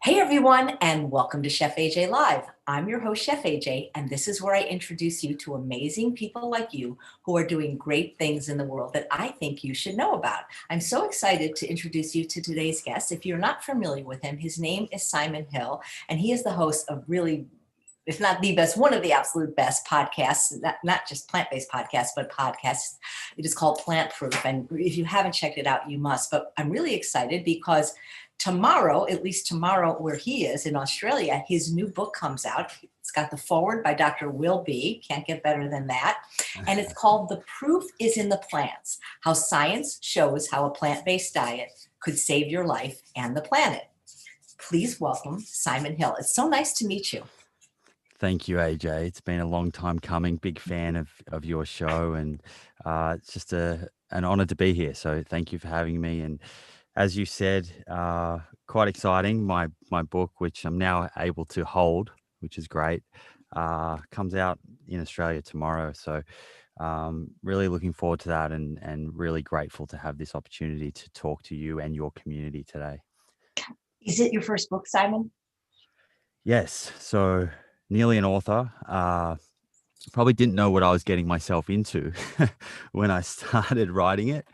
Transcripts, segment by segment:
Hey everyone, and welcome to Chef AJ Live. I'm your host, Chef AJ, and this is where I introduce you to amazing people like you who are doing great things in the world that I think you should know about. I'm so excited to introduce you to today's guest. If you're not familiar with him, his name is Simon Hill, and he is the host of really, if not the best, one of the absolute best podcasts, not just plant-based podcasts, but podcasts. It is called Plant Proof. And if you haven't checked it out, you must. But I'm really excited because tomorrow, at least tomorrow where he is in Australia, his new book comes out. It's got the foreword by Dr. Will B. Can't get better than that. And it's called The Proof is in the Plants, How Science Shows How a Plant-Based Diet Could Save Your Life and the Planet. Please welcome Simon Hill. It's so nice to meet you. Thank you, AJ. It's been a long time coming. Big fan of your show, and it's just an honor to be here. So thank you for having me. And as you said, quite exciting. My book, which I'm now able to hold, which is great, comes out in Australia tomorrow. So really looking forward to that, and really grateful to have this opportunity to talk to you and your community today. Is it your first book, Simon? Yes. So nearly an author. Probably didn't know what I was getting myself into when I started writing it.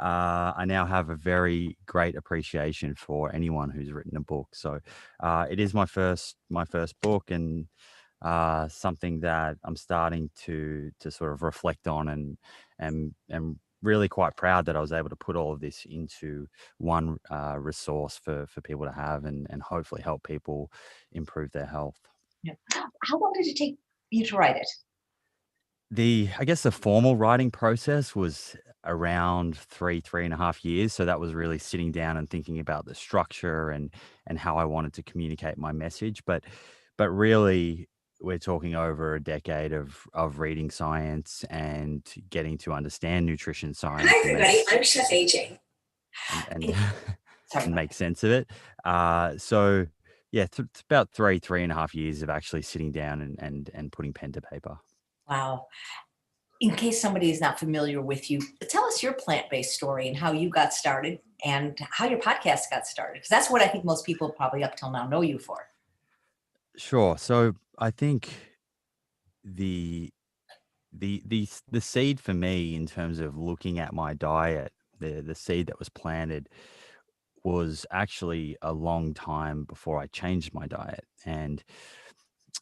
I now have a very great appreciation for anyone who's written a book. So it is my first book, and something that I'm starting to sort of reflect on, and really quite proud that I was able to put all of this into one resource for people to have, and hopefully help people improve their health. Yeah. How long did it take you to write it? I guess the formal writing process was around 3.5 years. So that was really sitting down and thinking about the structure, and how I wanted to communicate my message. But really, we're talking over a decade of reading science and getting to understand nutrition science, Hi, and everybody. I'm Chef AJ. and Sorry and about make sense of it. So yeah, it's about 3.5 years of actually sitting down and putting pen to paper. that. Wow. In case somebody is not familiar with you, tell us your plant-based story and how you got started and how your podcast got started. Because that's what I think most people probably up till now know you for. Sure. So I think the the seed for me, in terms of looking at my diet, the seed that was planted was actually a long time before I changed my diet. And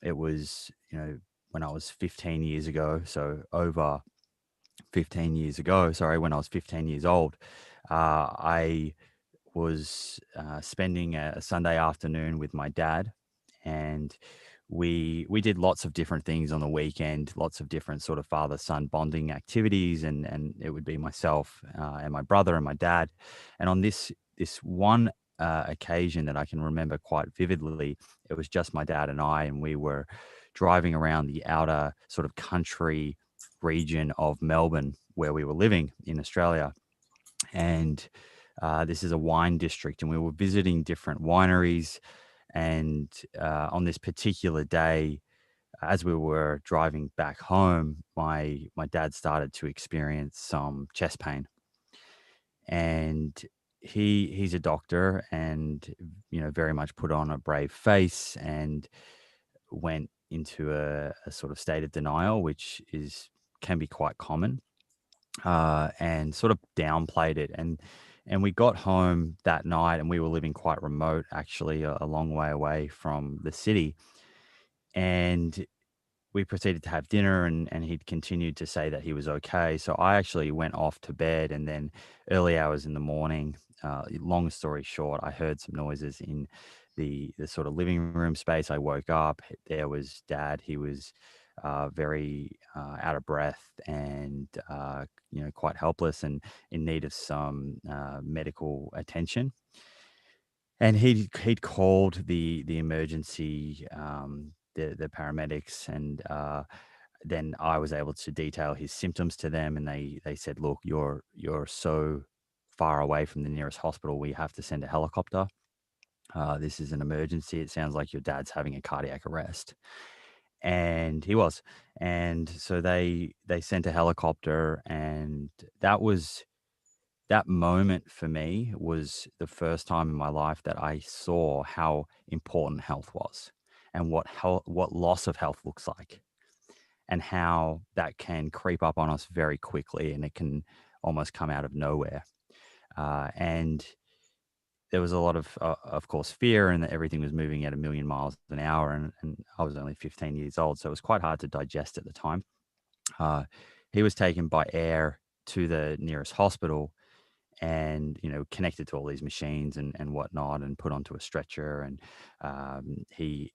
it was, when I was 15 years ago, so over 15 years ago, sorry, when I was 15 years old, I was spending a Sunday afternoon with my dad, and we did lots of different things on the weekend, lots of different sort of father son bonding activities, and it would be myself and my brother and my dad. And on this one occasion that I can remember quite vividly, it was just my dad and I, and we were driving around the outer sort of country region of Melbourne, where we were living in Australia. And this is a wine district, and we were visiting different wineries. And on this particular day, as we were driving back home, my dad started to experience some chest pain. And he's a doctor, and very much put on a brave face, and went into a sort of state of denial, which is can be quite common, and sort of downplayed it. And we got home that night, and we were living quite remote, actually, a long way away from the city. And we proceeded to have dinner, and he'd continued to say that he was okay. So I actually went off to bed, and then early hours in the morning, long story short, I heard some noises in the sort of living room space. I woke up. There was Dad. He was very out of breath, and quite helpless, and in need of some medical attention. And he'd called the emergency, the paramedics, and then I was able to detail his symptoms to them, and they said, "Look, you're so far away from the nearest hospital. We have to send a helicopter. This is an emergency. It sounds like your dad's having a cardiac arrest." And he was. And so they sent a helicopter, and that was that moment for me was the first time in my life that I saw how important health was, and what loss of health looks like, and how that can creep up on us very quickly, and it can almost come out of nowhere. And there was a lot of course, fear, and that everything was moving at a million miles an hour. And I was only 15 years old, so it was quite hard to digest at the time. Uh, he was taken by air to the nearest hospital, and connected to all these machines and whatnot, and put onto a stretcher. And he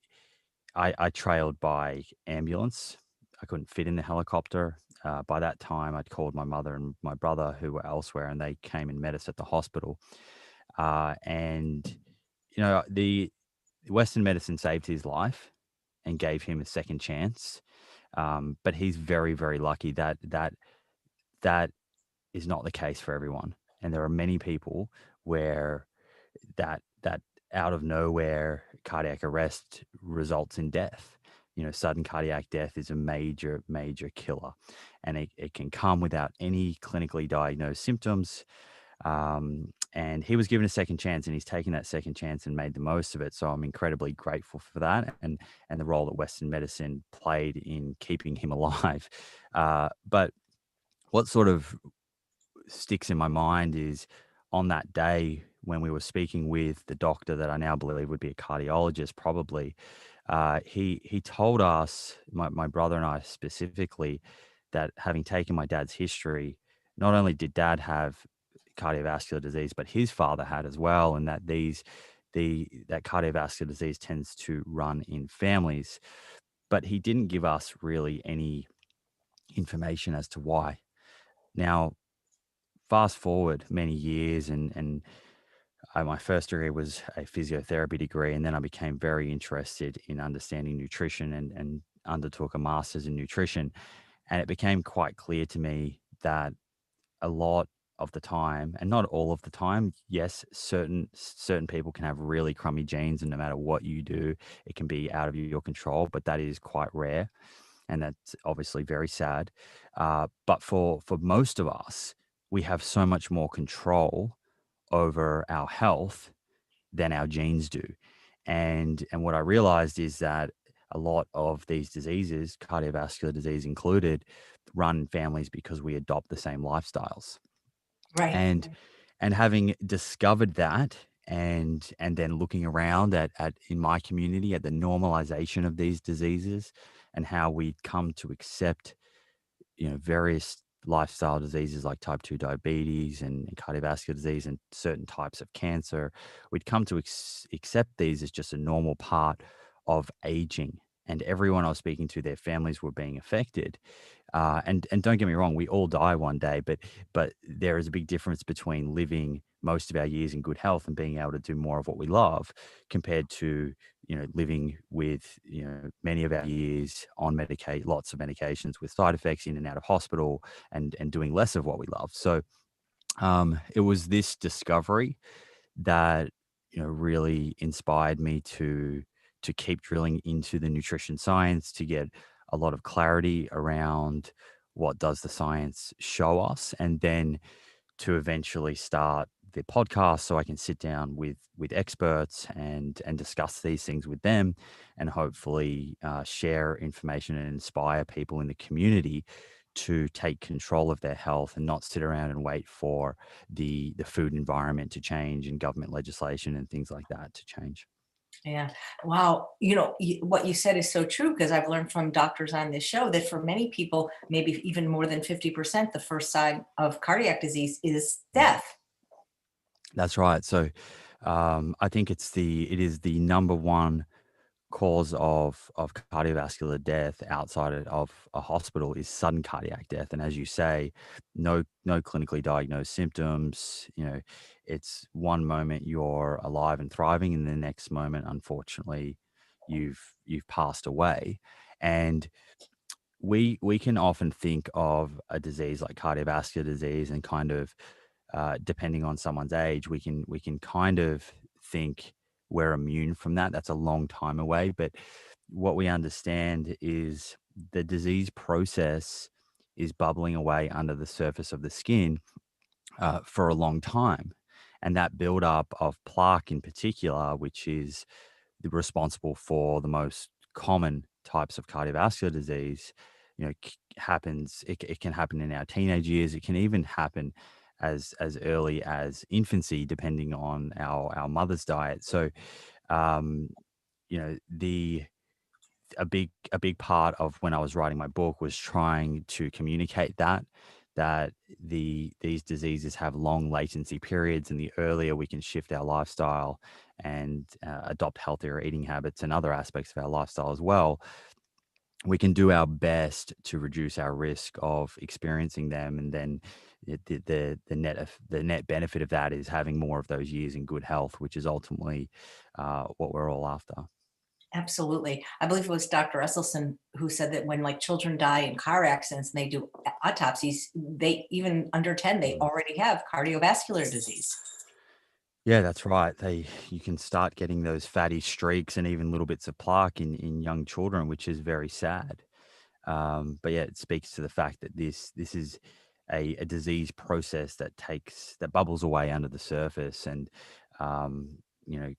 I trailed by ambulance. I couldn't fit in the helicopter. By that time, I'd called my mother and my brother, who were elsewhere, and they came and met us at the hospital. And the Western medicine saved his life and gave him a second chance. But he's very, very lucky that is not the case for everyone. And there are many people where that out of nowhere cardiac arrest results in death. Sudden cardiac death is a major, major killer, and it can come without any clinically diagnosed symptoms. And he was given a second chance, and he's taken that second chance and made the most of it. So I'm incredibly grateful for that, and the role that Western medicine played in keeping him alive. But what sort of sticks in my mind is, on that day when we were speaking with the doctor that I now believe would be a cardiologist, probably, he told us, my brother and I specifically, that having taken my dad's history, not only did dad have cardiovascular disease, but his father had as well, and that that cardiovascular disease tends to run in families. But he didn't give us really any information as to why. Now, fast forward many years, and my first degree was a physiotherapy degree, and then I became very interested in understanding nutrition, and undertook a master's in nutrition. And it became quite clear to me that a lot of the time, and not all of the time, yes, certain people can have really crummy genes, and no matter what you do, it can be out of your control, but that is quite rare, and that's obviously very sad. But for most of us, we have so much more control over our health than our genes do. And what I realized is that a lot of these diseases, cardiovascular disease included, run in families because we adopt the same lifestyles. Right. And having discovered that, and then looking around at in my community at the normalization of these diseases, and how we come to accept various lifestyle diseases like type 2 diabetes and cardiovascular disease and certain types of cancer. We'd come to accept these as just a normal part of aging. And everyone I was speaking to, their families were being affected. And don't get me wrong, we all die one day, but there is a big difference between living most of our years in good health and being able to do more of what we love, compared to living with many of our years on lots of medications with side effects, in and out of hospital, and doing less of what we love. So it was this discovery that really inspired me to keep drilling into the nutrition science, to get a lot of clarity around what does the science show us, and then to eventually start the podcast, so I can sit down with experts and discuss these things with them, and hopefully share information and inspire people in the community to take control of their health, and not sit around and wait for the food environment to change, and government legislation and things like that to change. Yeah. Wow. What you said is so true, because I've learned from doctors on this show that for many people, maybe even more than 50%, the first sign of cardiac disease is Mm. death. That's right. So I think it is the number one cause of cardiovascular death outside of a hospital, is sudden cardiac death. And as you say, no clinically diagnosed symptoms. It's one moment you're alive and thriving, and the next moment, unfortunately, you've passed away. And we can often think of a disease like cardiovascular disease, and kind of depending on someone's age, we can kind of think we're immune from that. That's a long time away. But what we understand is the disease process is bubbling away under the surface of the skin, for a long time. And that buildup of plaque in particular, which is responsible for the most common types of cardiovascular disease, happens. It can happen in our teenage years. It can even happen as early as infancy, depending on our mother's diet. So, um, the a big part of when I was writing my book was trying to communicate that these diseases have long latency periods, and the earlier we can shift our lifestyle and adopt healthier eating habits and other aspects of our lifestyle as well, we can do our best to reduce our risk of experiencing them. And then the net benefit of that is having more of those years in good health, which is ultimately what we're all after. Absolutely. I believe it was Dr. Russelson who said that when like children die in car accidents and they do autopsies, they even under 10, they already have cardiovascular disease. Yeah, that's right. You can start getting those fatty streaks and even little bits of plaque in young children, which is very sad. But yeah, it speaks to the fact that this is a disease process that bubbles away under the surface, and um, you know,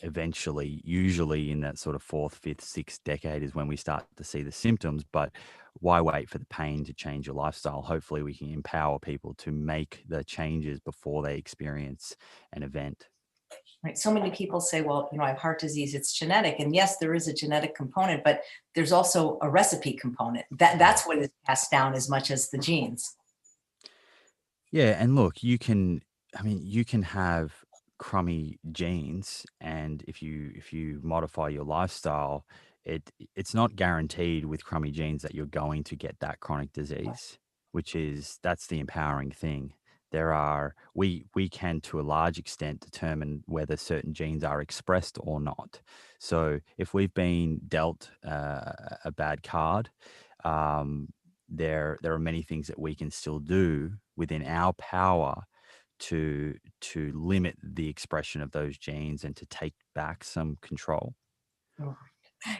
eventually, usually in that sort of fourth, fifth, sixth decade is when we start to see the symptoms. But why wait for the pain to change your lifestyle? Hopefully, we can empower people to make the changes before they experience an event. Right. So many people say, well, I have heart disease, it's genetic. And yes, there is a genetic component, but there's also a recipe component. That's what is passed down as much as the genes. Yeah, and look, you can have crummy genes, and if you modify your lifestyle, it's not guaranteed with crummy genes that you're going to get that chronic disease, that's the empowering thing. We can to a large extent determine whether certain genes are expressed or not. So if we've been dealt a bad card, um, there are many things that we can still do within our power to limit the expression of those genes and to take back some control. Oh.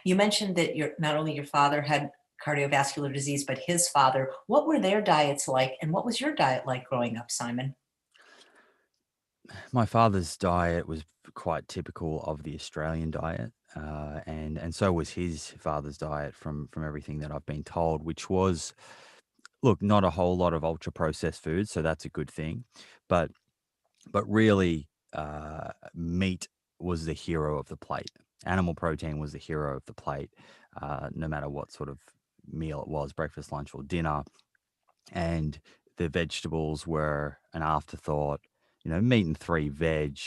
You mentioned that not only your father had cardiovascular disease, but his father. What were their diets like? And what was your diet like growing up, Simon? My father's diet was quite typical of the Australian diet, and so was his father's diet from everything that I've been told, which was, look, not a whole lot of ultra processed foods, so that's a good thing, but really, meat was the hero of the plate. Animal protein was the hero of the plate, no matter what sort of meal it was, breakfast, lunch, or dinner. And the vegetables were an afterthought. Meat and three veg,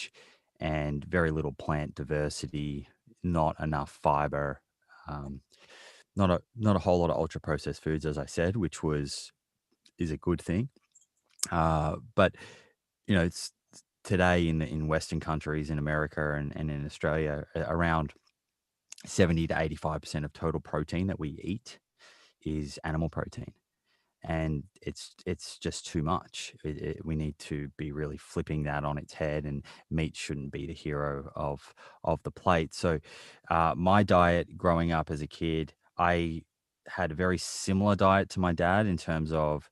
and very little plant diversity, not enough fiber, um, not a whole lot of ultra processed foods, as I said, which is a good thing. But it's today in Western countries, in America and in Australia, around 70 to 85% of total protein that we eat is animal protein, and it's just too much. We need to be really flipping that on its head, and meat shouldn't be the hero of the plate. So, my diet growing up as a kid, I had a very similar diet to my dad in terms of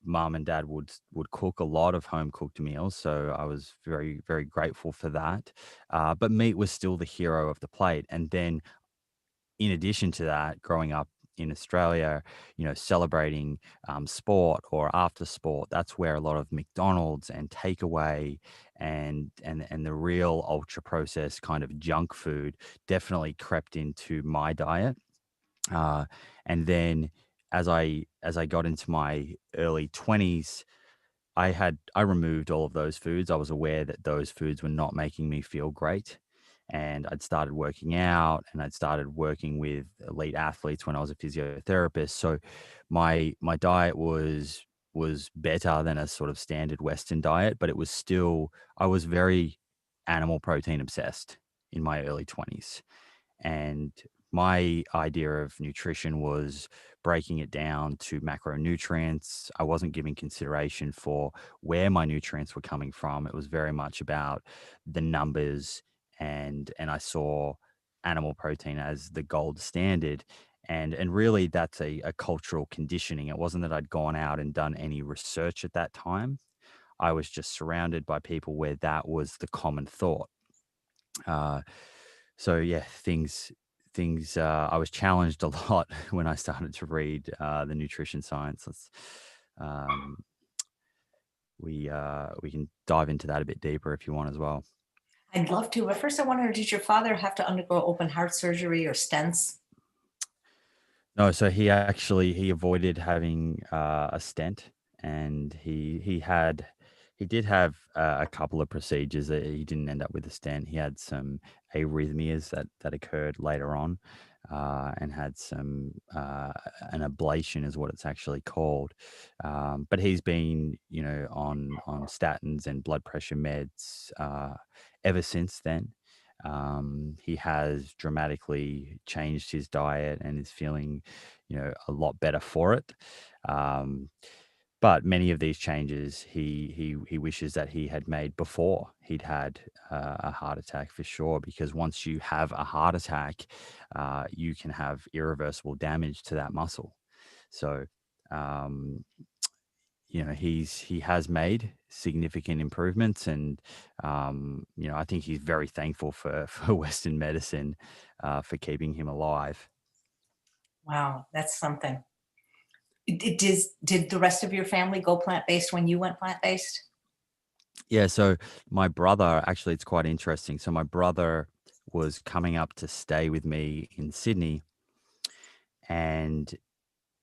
mom and dad would cook a lot of home cooked meals, so I was very very grateful for that. But meat was still the hero of the plate, and then in addition to that, growing up in Australia, celebrating sport or after sport, that's where a lot of McDonald's and takeaway and the real ultra processed kind of junk food definitely crept into my diet. Uh, and then as I got into my early 20s, I removed all of those foods. I was aware that those foods were not making me feel great. And I'd started working out, and I'd started working with elite athletes when I was a physiotherapist. So my diet was better than a sort of standard Western diet, but it was still, I was very animal protein obsessed in my early 20s. And my idea of nutrition was breaking it down to macronutrients. I wasn't giving consideration for where my nutrients were coming from. It was very much about the numbers, and I saw animal protein as the gold standard. And really that's a cultural conditioning. It wasn't that I'd gone out and done any research at that time. I was just surrounded by people where that was the common thought. Uh, so yeah, I was challenged a lot when I started to read the nutrition science. Um, we can dive into that a bit deeper if you want as well. I'd love to, but first I wonder, did your father have to undergo open heart surgery or stents? No, so he avoided having a stent, and he did have a couple of procedures that he didn't end up with a stent. He had some arrhythmias that occurred later on, and had some an ablation is what it's actually called. But he's been, on statins and blood pressure meds ever since then. He has dramatically changed his diet and is feeling, a lot better for it. Um, but many of these changes he wishes that he had made before he'd had a heart attack, for sure. Because once you have a heart attack, you can have irreversible damage to that muscle. So, um, he has made significant improvements, and I think he's very thankful for for Western medicine for keeping him alive. Wow, that's something. Did the rest of your family go plant-based when you went plant-based? Yeah, so my brother, actually, it's quite interesting. So my brother was coming up to stay with me in Sydney, and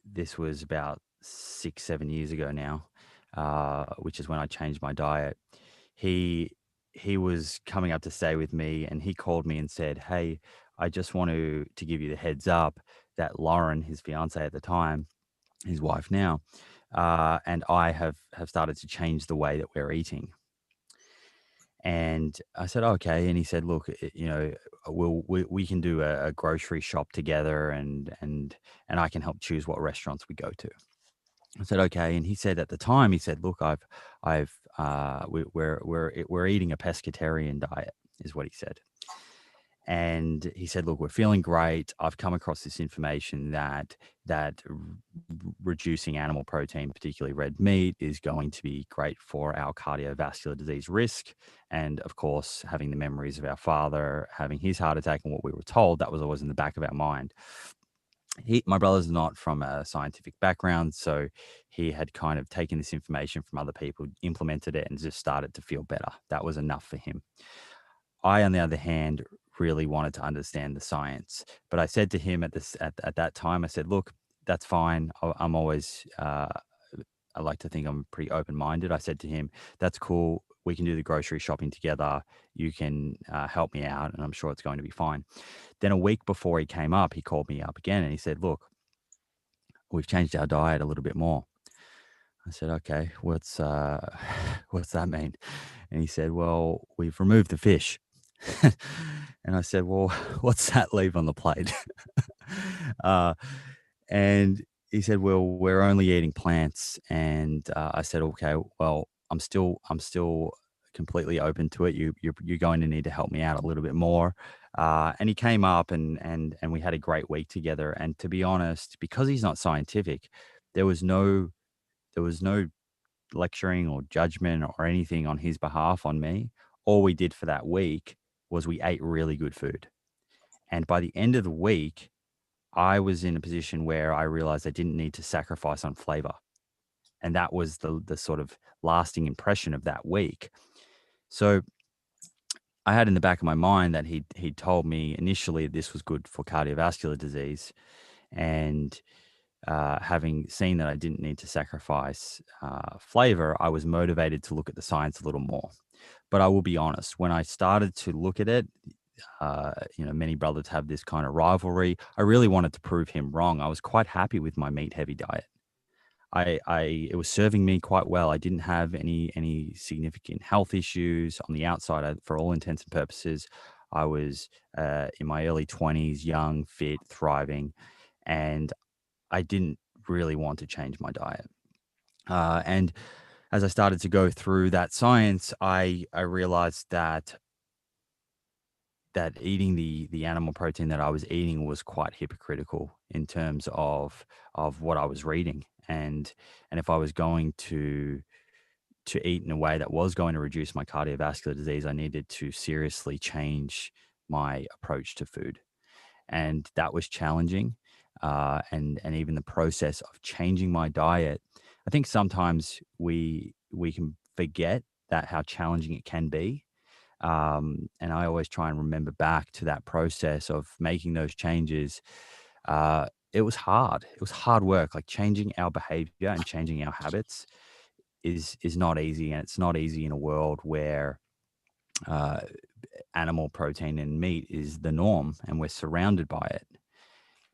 this was about 6, 7 years ago now, which is when I changed my diet. He he was coming up to stay with me, and he called me and said, "Hey, I just want to give you the heads up that Lauren, his fiance at the time, his wife now, and I have started to change the way that we're eating." And I said, "Okay." And he said, "Look, we can do a grocery shop together, and I can help choose what restaurants we go to." I said, "Okay." And he said at the time, he said, "Look, we're eating a pescatarian diet," is what he said. And he said, "Look, we're feeling great. I've come across this information that reducing animal protein, particularly red meat, is going to be great for our cardiovascular disease risk. And of course, having the memories of our father having his heart attack and what we were told, that was always in the back of our mind." My brother's not from a scientific background, so he had kind of taken this information from other people, implemented it, and just started to feel better. That was enough for him. I, on the other hand, really wanted to understand the science. But I said to him at that time, I said, "Look, that's fine. I'm always, I like to think I'm pretty open minded." I said to him, "That's cool. We can do the grocery shopping together. You can help me out, and I'm sure it's going to be fine." Then a week before he came up, he called me up again and he said, "Look, we've changed our diet a little bit more." I said, "Okay, what's that mean?" And he said, "Well, we've removed the fish." And I said, "Well, what's that leave on the plate?" uh, and he said, "Well, we're only eating plants." And I said, "Okay, well, I'm still completely open to it. You're going to need to help me out a little bit more." And he came up, and we had a great week together. And to be honest, because he's not scientific, there was no there was no lecturing or judgment or anything on his behalf on me. All we did for that week was we ate really good food. And by the end of the week, I was in a position where I realized I didn't need to sacrifice on flavor. And that was the sort of lasting impression of that week. So I had in the back of my mind that he'd told me initially this was good for cardiovascular disease. And having seen that I didn't need to sacrifice flavor, I was motivated to look at the science a little more. But I will be honest, when I started to look at it, many brothers have this kind of rivalry. I really wanted to prove him wrong. I was quite happy with my meat heavy diet. It was serving me quite well. I didn't have any significant health issues on the outside. For all intents and purposes, I was in my early 20s, young, fit, thriving, and I didn't really want to change my diet. And as I started to go through that science, I realized that eating the animal protein that I was eating was quite hypocritical in terms of what I was reading. And if I was going to eat in a way that was going to reduce my cardiovascular disease, I needed to seriously change my approach to food. And that was challenging. And even the process of changing my diet, I think sometimes we can forget that how challenging it can be. And I always try and remember back to that process of making those changes. It was hard. It was hard work. Like changing our behavior and changing our habits is not easy, and it's not easy in a world where uh, animal protein and meat is the norm, and we're surrounded by it.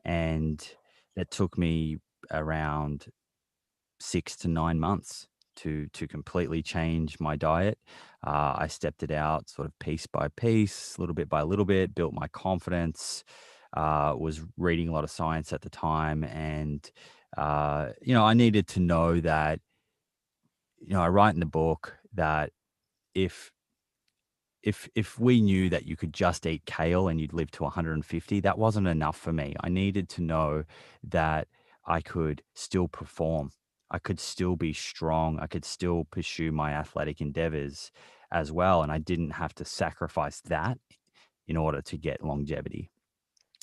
And it took me around 6 to 9 months to completely change my diet. I stepped it out sort of piece by piece, little bit by little bit, built my confidence. Was reading a lot of science at the time, and I needed to know that. I write in the book that if if we knew that you could just eat kale and you'd live to 150, that wasn't enough for me. I needed to know that I could still perform. I could still be strong. I could still pursue my athletic endeavors as well. And I didn't have to sacrifice that in order to get longevity.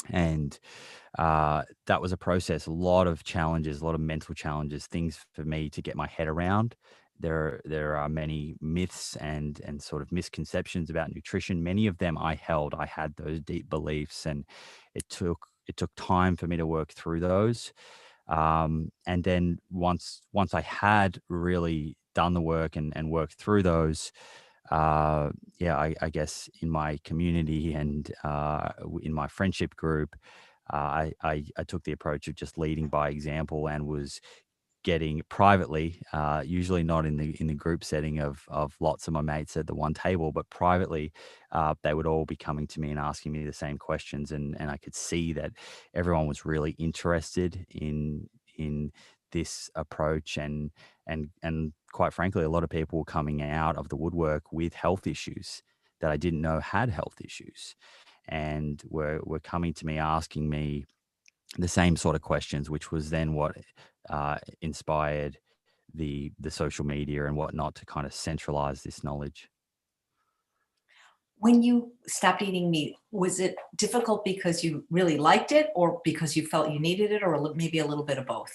And that was a process, a lot of challenges, a lot of mental challenges, things for me to get my head around. There are many myths and sort of misconceptions about nutrition. Many of them I held. I had those deep beliefs, and it took time for me to work through those. And then once I had really done the work and worked through those, yeah, I guess in my community and in my friendship group, I took the approach of just leading by example, and was getting privately, usually not in the group setting of lots of my mates at the one table, but privately, they would all be coming to me and asking me the same questions, and I could see that everyone was really interested in this approach, and quite frankly, a lot of people were coming out of the woodwork with health issues that I didn't know had health issues, and were coming to me asking me the same sort of questions, which was then what inspired the social media and whatnot to kind of centralize this knowledge. When you stopped eating meat, was it difficult because you really liked it or because you felt you needed it, or maybe a little bit of both?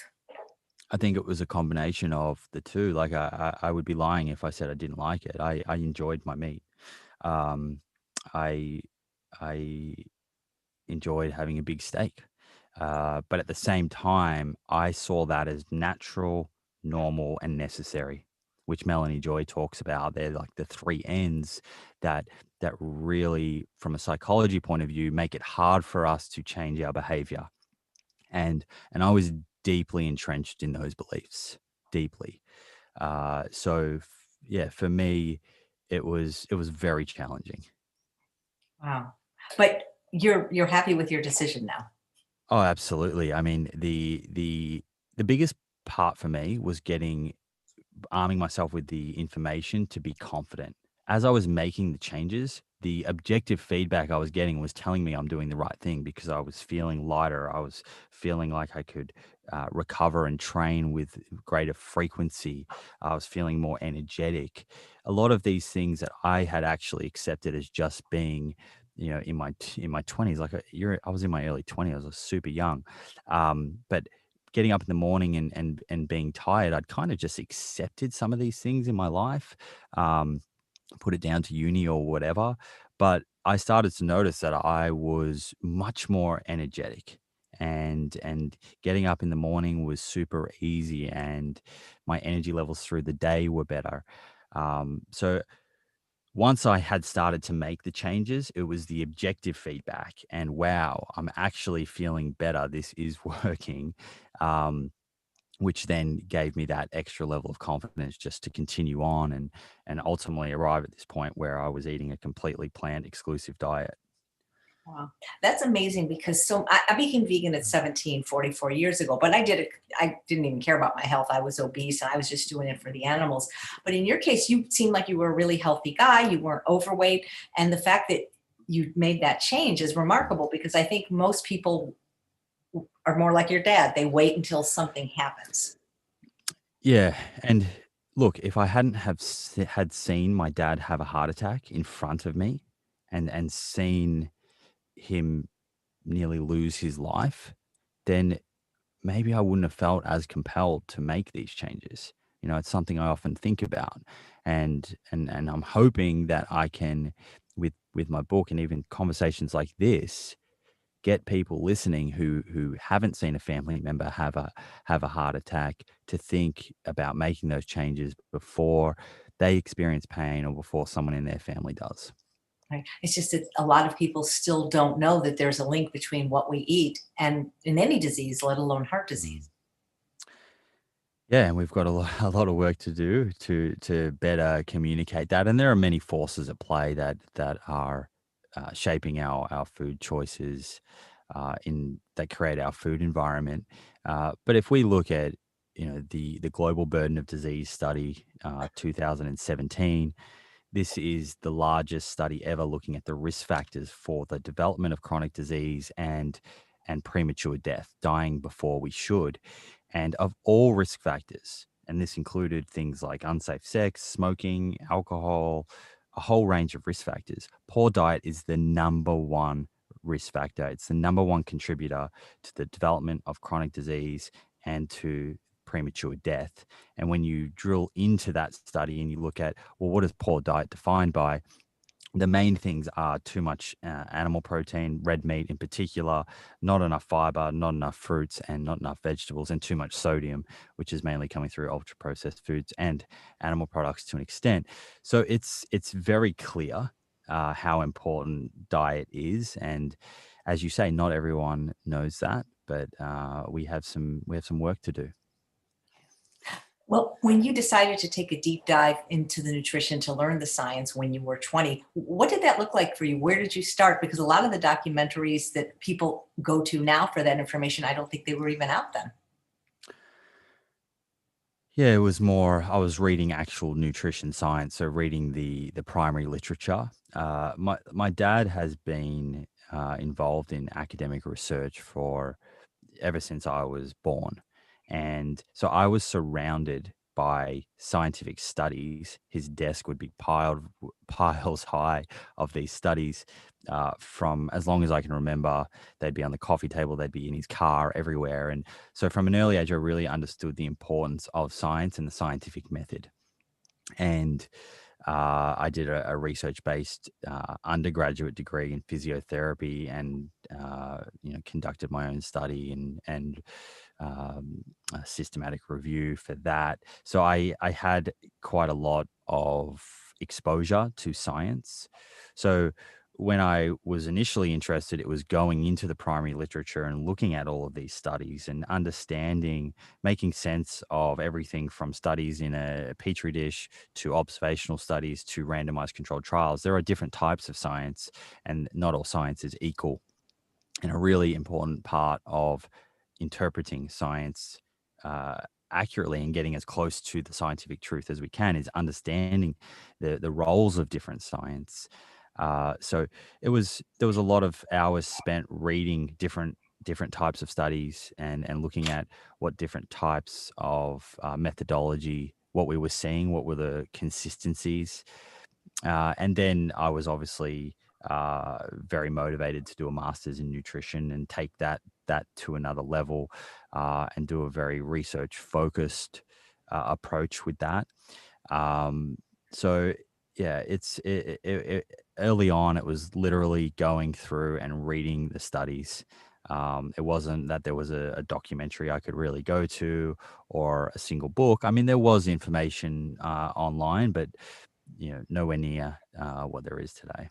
I think it was a combination of the two. Like I would be lying if I said I didn't like it. I enjoyed my meat. Um, I I enjoyed having a big steak. But at the same time, I saw that as natural, normal, and necessary, which Melanie Joy talks about. They're like the three N's that really, from a psychology point of view, make it hard for us to change our behavior. And I was deeply entrenched in those beliefs, deeply. Yeah, for me, it was very challenging. Wow. But you're happy with your decision now. Oh, absolutely. I mean, the biggest part for me was arming myself with the information to be confident. As I was making the changes, the objective feedback I was getting was telling me I'm doing the right thing because I was feeling lighter. I was feeling like I could recover and train with greater frequency. I was feeling more energetic. A lot of these things that I had actually accepted as just being, in my 20s, like I was in my early 20s, I was super young. But getting up in the morning and being tired, I'd kind of just accepted some of these things in my life, put it down to uni or whatever. But I started to notice that I was much more energetic, and getting up in the morning was super easy, and my energy levels through the day were better. So once I had started to make the changes, it was the objective feedback, and wow, I'm actually feeling better. This is working. Um, which then gave me that extra level of confidence just to continue on and ultimately arrive at this point where I was eating a completely plant exclusive diet. Wow. That's amazing because I became vegan at 17, 44 years ago, but I did it. I didn't even care about my health. I was obese and I was just doing it for the animals. But in your case, you seemed like you were a really healthy guy. You weren't overweight. And the fact that you made that change is remarkable because I think most people are more like your dad. They wait until something happens. Yeah, and look, if I hadn't had seen my dad have a heart attack in front of me, and seen him nearly lose his life, then maybe I wouldn't have felt as compelled to make these changes. It's something I often think about, and I'm hoping that I can, with my book and even conversations like this, get people listening who haven't seen a family member have a heart attack to think about making those changes before they experience pain or before someone in their family does. Right? It's just that a lot of people still don't know that there's a link between what we eat and in any disease, let alone heart Mm. disease. Yeah, and we've got a lot of work to do to better communicate that, and there are many forces at play that are shaping our food choices, in that create our food environment. But if we look at the global burden of disease study, 2017, this is the largest study ever looking at the risk factors for the development of chronic disease and premature death, dying before we should. And of all risk factors, and this included things like unsafe sex, smoking, alcohol, a whole range of risk factors, poor diet is the number one risk factor. It's the number one contributor to the development of chronic disease and to premature death. And when you drill into that study and you look at, well, what is poor diet defined by? The main things are too much animal protein, red meat in particular, not enough fiber, not enough fruits, and not enough vegetables, and too much sodium, which is mainly coming through ultra processed foods and animal products to an extent. So it's very clear how important diet is, and as you say, not everyone knows that, but we have some work to do. Well, when you decided to take a deep dive into the nutrition to learn the science when you were 20, what did that look like for you? Where did you start? Because a lot of the documentaries that people go to now for that information, I don't think they were even out then. Yeah, it was more. I was reading actual nutrition science, so reading the primary literature. My dad has been involved in academic research for ever since I was born. And so I was surrounded by scientific studies. His desk would be piles high of these studies, from as long as I can remember. They'd be on the coffee table, they'd be in his car, everywhere. And so from an early age, I really understood the importance of science and the scientific method. And I did a research-based undergraduate degree in physiotherapy, and conducted my own study and a systematic review for that. So I had quite a lot of exposure to science. So when I was initially interested, it was going into the primary literature and looking at all of these studies and understanding, making sense of everything from studies in a petri dish to observational studies to randomized controlled trials. There are different types of science, and not all science is equal. And a really important part of interpreting science uh, accurately and getting as close to the scientific truth as we can is understanding the roles of different science. So there was a lot of hours spent reading different types of studies and looking at what different types of methodology, what we were seeing, what were the consistencies. And then I was obviously very motivated to do a master's in nutrition and take that to another level, and do a very research focused approach with that. Um, so yeah, early on, it was literally going through and reading the studies. It wasn't that there was a documentary I could really go to or a single book. I mean, there was information online, but nowhere near what there is today.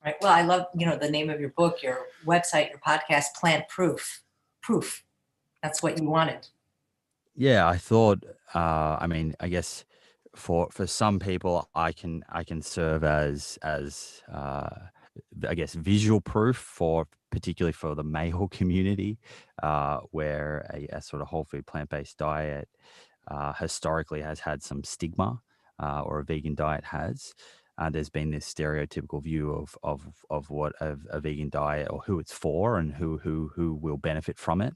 Right. Well, I love, the name of your book, your website, your podcast, Plant Proof. Proof. That's what you wanted. Yeah, I thought. I mean, I guess for some people, I can serve as I guess visual proof for particularly for the male community, where a sort of whole food plant based diet historically has had some stigma, or a vegan diet has. There's been this stereotypical view of what a vegan diet or who it's for and who will benefit from it,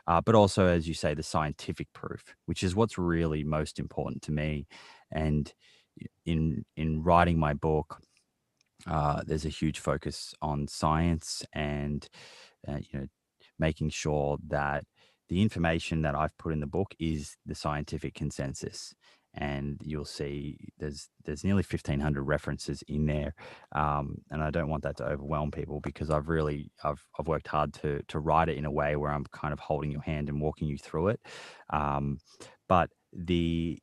but also, as you say, the scientific proof, which is what's really most important to me. And in writing my book, there's a huge focus on science and making sure that the information that I've put in the book is the scientific consensus. And you'll see there's nearly 1,500 references in there, and I don't want that to overwhelm people, because I've worked hard to write it in a way where I'm kind of holding your hand and walking you through it. But the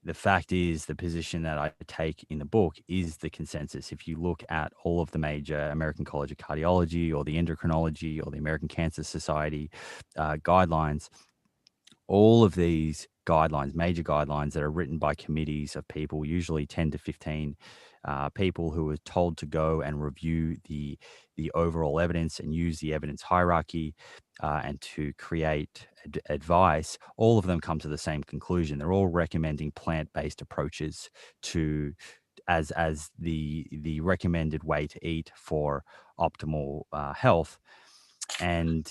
the fact is, the position that I take in the book is the consensus. If you look at all of the major American College of Cardiology or the Endocrinology or the American Cancer Society guidelines, all of these guidelines, major guidelines that are written by committees of people, usually 10 to 15 people, who are told to go and review the overall evidence and use the evidence hierarchy and to create advice, all of them come to the same conclusion. They're all recommending plant-based approaches to as the recommended way to eat for optimal health. And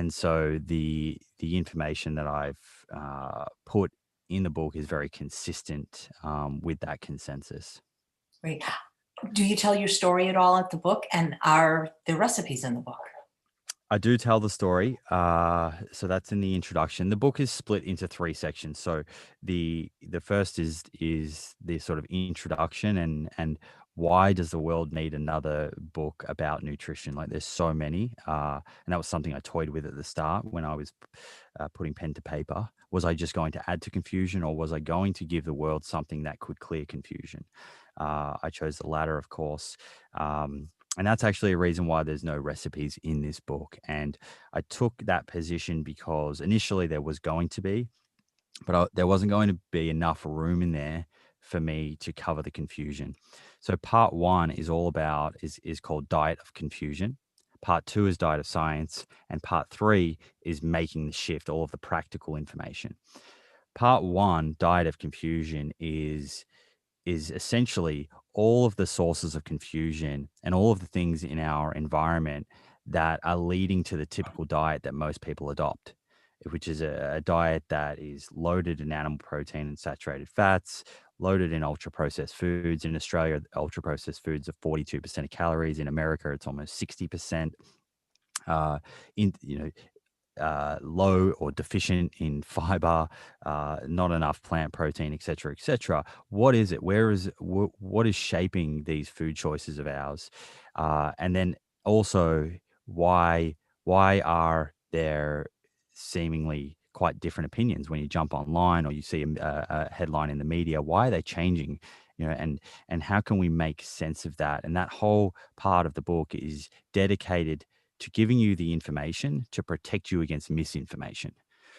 so the information that I've put in the book is very consistent with that consensus. Great. Do you tell your story at all at the book? And are there recipes in the book? I do tell the story. So that's in the introduction. The book is split into 3 sections. So the first is the sort of introduction, and why does the world need another book about nutrition? Like, there's so many, and that was something I toyed with at the start when I was putting pen to paper. Was I just going to add to confusion, or was I going to give the world something that could clear confusion? I chose the latter, of course. And that's actually a reason why there's no recipes in this book. And I took that position because initially there was going to be, but there wasn't going to be enough room in there for me to cover the confusion. So part 1 is all about, is called Diet of Confusion. Part 2 is Diet of Science. And part 3 is making the shift, all of the practical information. Part 1, Diet of Confusion, is essentially all of the sources of confusion and all of the things in our environment that are leading to the typical diet that most people adopt, which is a diet that is loaded in animal protein and saturated fats, loaded in ultra processed foods. In Australia, ultra processed foods are 42% of calories. In America, it's almost 60%. Uh, in you know, low or deficient in fiber, not enough plant protein, et cetera, et cetera. What is it? What is shaping these food choices of ours? And then also, why are there seemingly quite different opinions when you jump online or you see a headline in the media? Why are they changing? And how can we make sense of that? And that whole part of the book is dedicated to giving you the information to protect you against misinformation.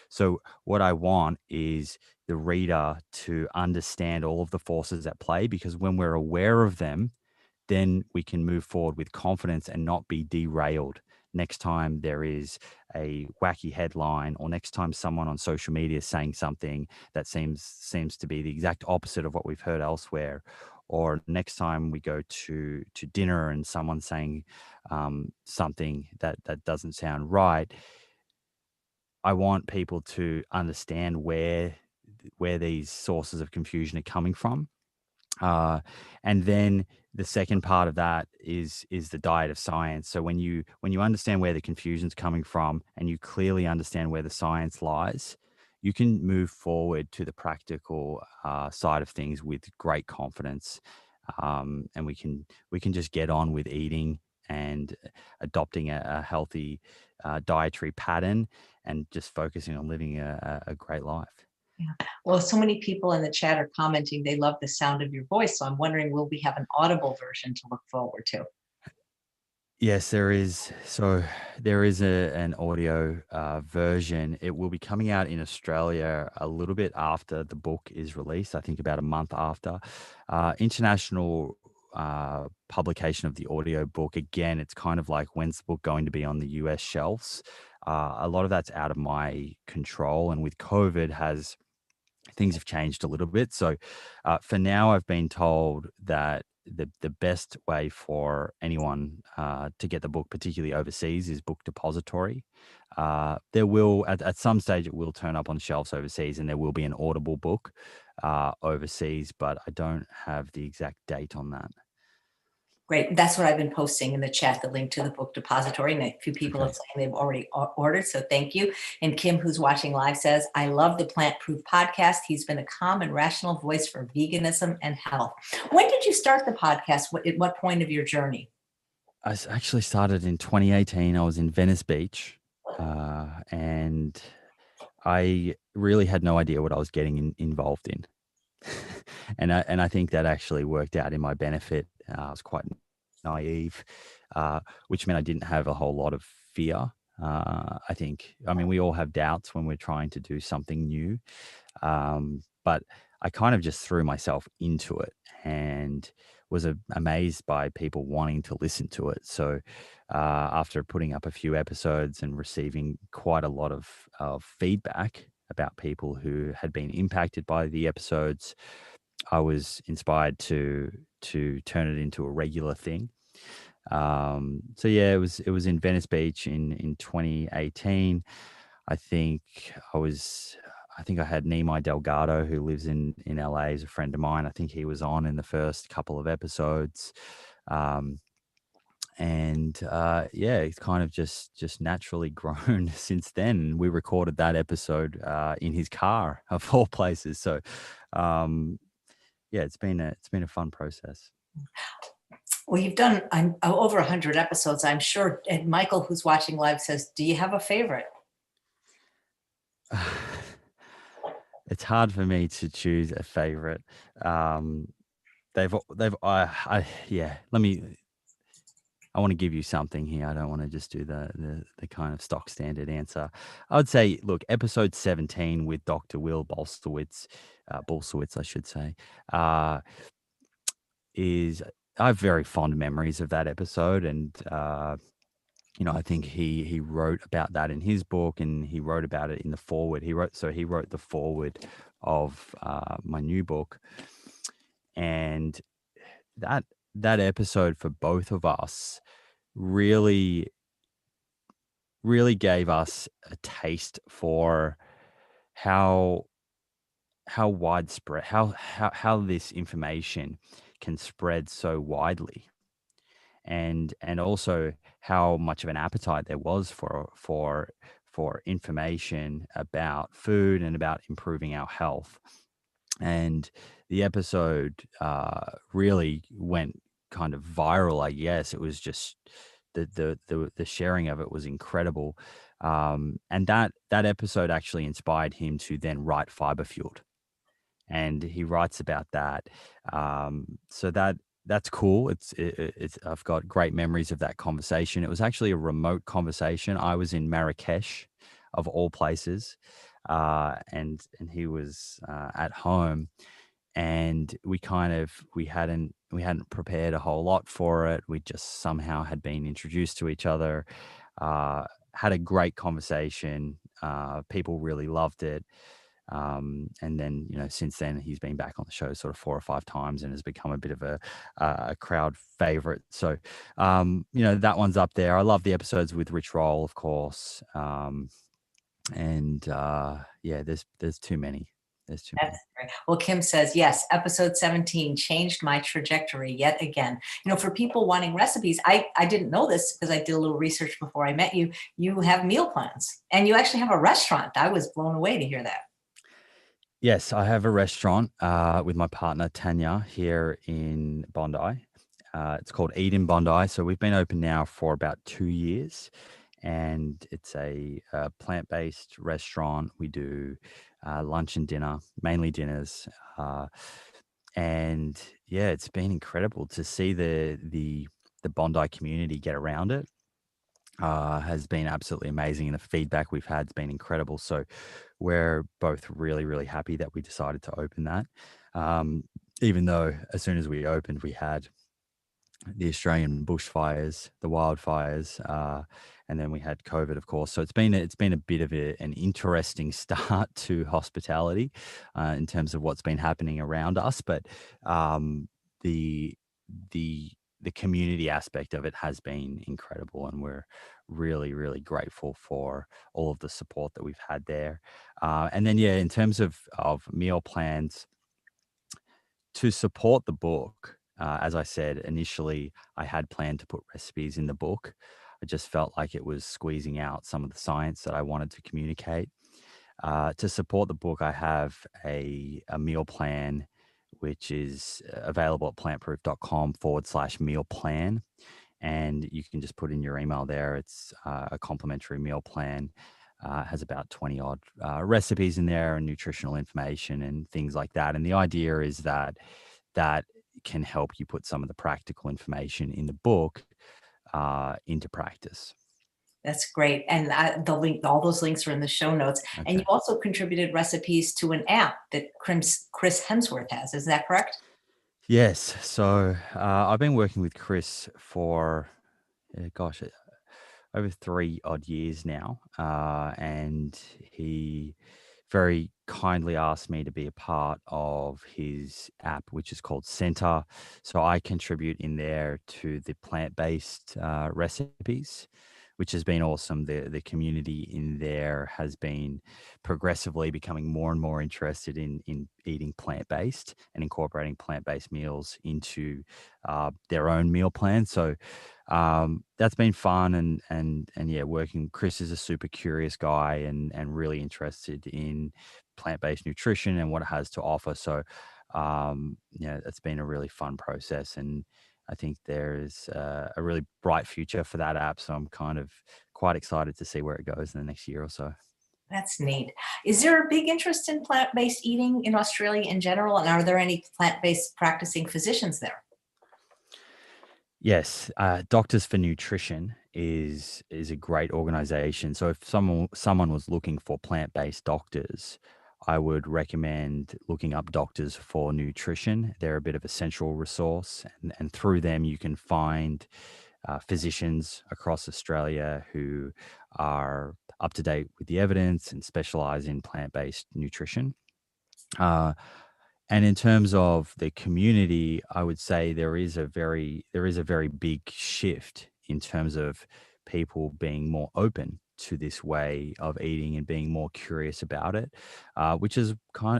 So what I want is the reader to understand all of the forces at play, because when we're aware of them, then we can move forward with confidence and not be derailed next time there is a wacky headline, or next time someone on social media is saying something that seems to be the exact opposite of what we've heard elsewhere, or next time we go to dinner and someone's saying something that doesn't sound right. I want people to understand where these sources of confusion are coming from. And then the second part of that is the diet of science. So when you understand where the confusion's coming from and you clearly understand where the science lies, you can move forward to the practical side of things with great confidence. And we can just get on with eating and adopting a healthy dietary pattern, and just focusing on living a great life. Yeah. Well, so many people in the chat are commenting they love the sound of your voice. So I'm wondering, will we have an Audible version to look forward to? Yes, there is. So there is an audio version. It will be coming out in Australia a little bit after the book is released. I think about a month after. International publication of the audio book. Again, it's kind of like, when's the book going to be on the US shelves? A lot of that's out of my control, and with COVID, things have changed a little bit. So for now, I've been told that the best way for anyone to get the book, particularly overseas, is Book Depository. There will, at some stage, it will turn up on shelves overseas, and there will be an Audible book. overseas, but I don't have the exact date on that. Great. That's what I've been posting in the chat, the link to the book depository. And a few people are Okay. saying they've already ordered. So thank you. And Kim, who's watching live, says, I love the Plant Proof podcast. He's been a calm and rational voice for veganism and health. When did you start the podcast? At what point of your journey? Actually started in 2018. I was in Venice Beach, and I really had no idea what I was getting involved in. And I think that actually worked out in my benefit. I was quite naive, which meant I didn't have a whole lot of fear. I mean, we all have doubts when we're trying to do something new, but I kind of just threw myself into it and was amazed by people wanting to listen to it. So after putting up a few episodes and receiving quite a lot of feedback about people who had been impacted by the episodes, I was inspired to turn it into a regular thing. So yeah, it was in Venice Beach in 2018. I think I think I had Nimai Delgado, who lives in LA, is a friend of mine. I think he was on in the first couple of episodes. And yeah, it's kind of just naturally grown since then. We recorded that episode in his car, of all places. So yeah, it's been a fun process. Well, you've done over 100 episodes, I'm sure. And Michael, who's watching live, says, do you have a favorite? It's hard for me to choose a favorite. Yeah. I want to give you something here. I don't want to just do the kind of stock standard answer. I would say, look, episode 17 with Dr. Will Bulsiewicz, I should say, is I have very fond memories of that episode, and I think he wrote about that in his book, and he wrote about it in the foreword. He wrote the foreword of my new book, and that episode for both of us really really gave us a taste for how widespread how this information can spread so widely, and also how much of an appetite there was for information about food and about improving our health. And the episode really went kind of viral, I guess. It was just the sharing of it was incredible. And that episode actually inspired him to then write Fiber Fueled, and he writes about that. So that's cool. It's I've got great memories of that conversation. It was actually a remote conversation. I was in Marrakesh, of all places, and he was at home, and we hadn't prepared a whole lot for it. We just somehow had been introduced to each other, uh, had a great conversation. People really loved it. And then, since then he's been back on the show sort of 4 or 5 times and has become a bit of a crowd favorite. So, that one's up there. I love the episodes with Rich Roll, of course. And yeah, there's too many. There's too many. That's great. Well, Kim says, yes, episode 17 changed my trajectory yet again. For people wanting recipes, I didn't know this because I did a little research before I met you. You have meal plans and you actually have a restaurant. I was blown away to hear that. Yes, I have a restaurant with my partner Tanya here in Bondi. It's called Eat in Bondi. So we've been open now for about 2 years, and it's a plant-based restaurant. We do lunch and dinner, mainly dinners, and yeah, it's been incredible to see the Bondi community get around it. Has been absolutely amazing, and the feedback we've had has been incredible. So we're both really, really happy that we decided to open that. Um, Even though as soon as we opened, we had the Australian bushfires, the wildfires, and then we had COVID, of course. So it's been a bit of an interesting start to hospitality in terms of what's been happening around us. But the the the community aspect of it has been incredible, and we're really, really grateful for all of the support that we've had there. And then, yeah, in terms of meal plans, to support the book, as I said initially, I had planned to put recipes in the book. I just felt like it was squeezing out some of the science that I wanted to communicate. To support the book, I have a meal plan, which is available at plantproof.com/meal plan. And you can just put in your email there. It's a complimentary meal plan. Has about 20 odd recipes in there and nutritional information and things like that. And the idea is that can help you put some of the practical information in the book into practice. That's great. And the link, all those links are in the show notes. And you Okay. also contributed recipes to an app that Chris Hemsworth has. Is that correct? Yes. So I've been working with Chris for, gosh, over 3 odd years now. And he very kindly asked me to be a part of his app, which is called Center. So I contribute in there to the plant-based recipes, which has been awesome. The community in there has been progressively becoming more and more interested in eating plant-based and incorporating plant-based meals into their own meal plan. So that's been fun, and yeah, working. Chris is a super curious guy and really interested in plant-based nutrition and what it has to offer. So yeah, it's been a really fun process, and I think there's a really bright future for that app. So I'm kind of quite excited to see where it goes in the next year or so. That's neat. Is there a big interest in plant-based eating in Australia in general? And are there any plant-based practicing physicians there? Yes, Doctors for Nutrition is a great organization. So if someone was looking for plant-based doctors, I would recommend looking up Doctors for Nutrition. They're a bit of a central resource, and through them you can find physicians across Australia who are up to date with the evidence and specialize in plant-based nutrition. Uh, and in terms of the community, I would say there is a very big shift in terms of people being more open to this way of eating and being more curious about it, which is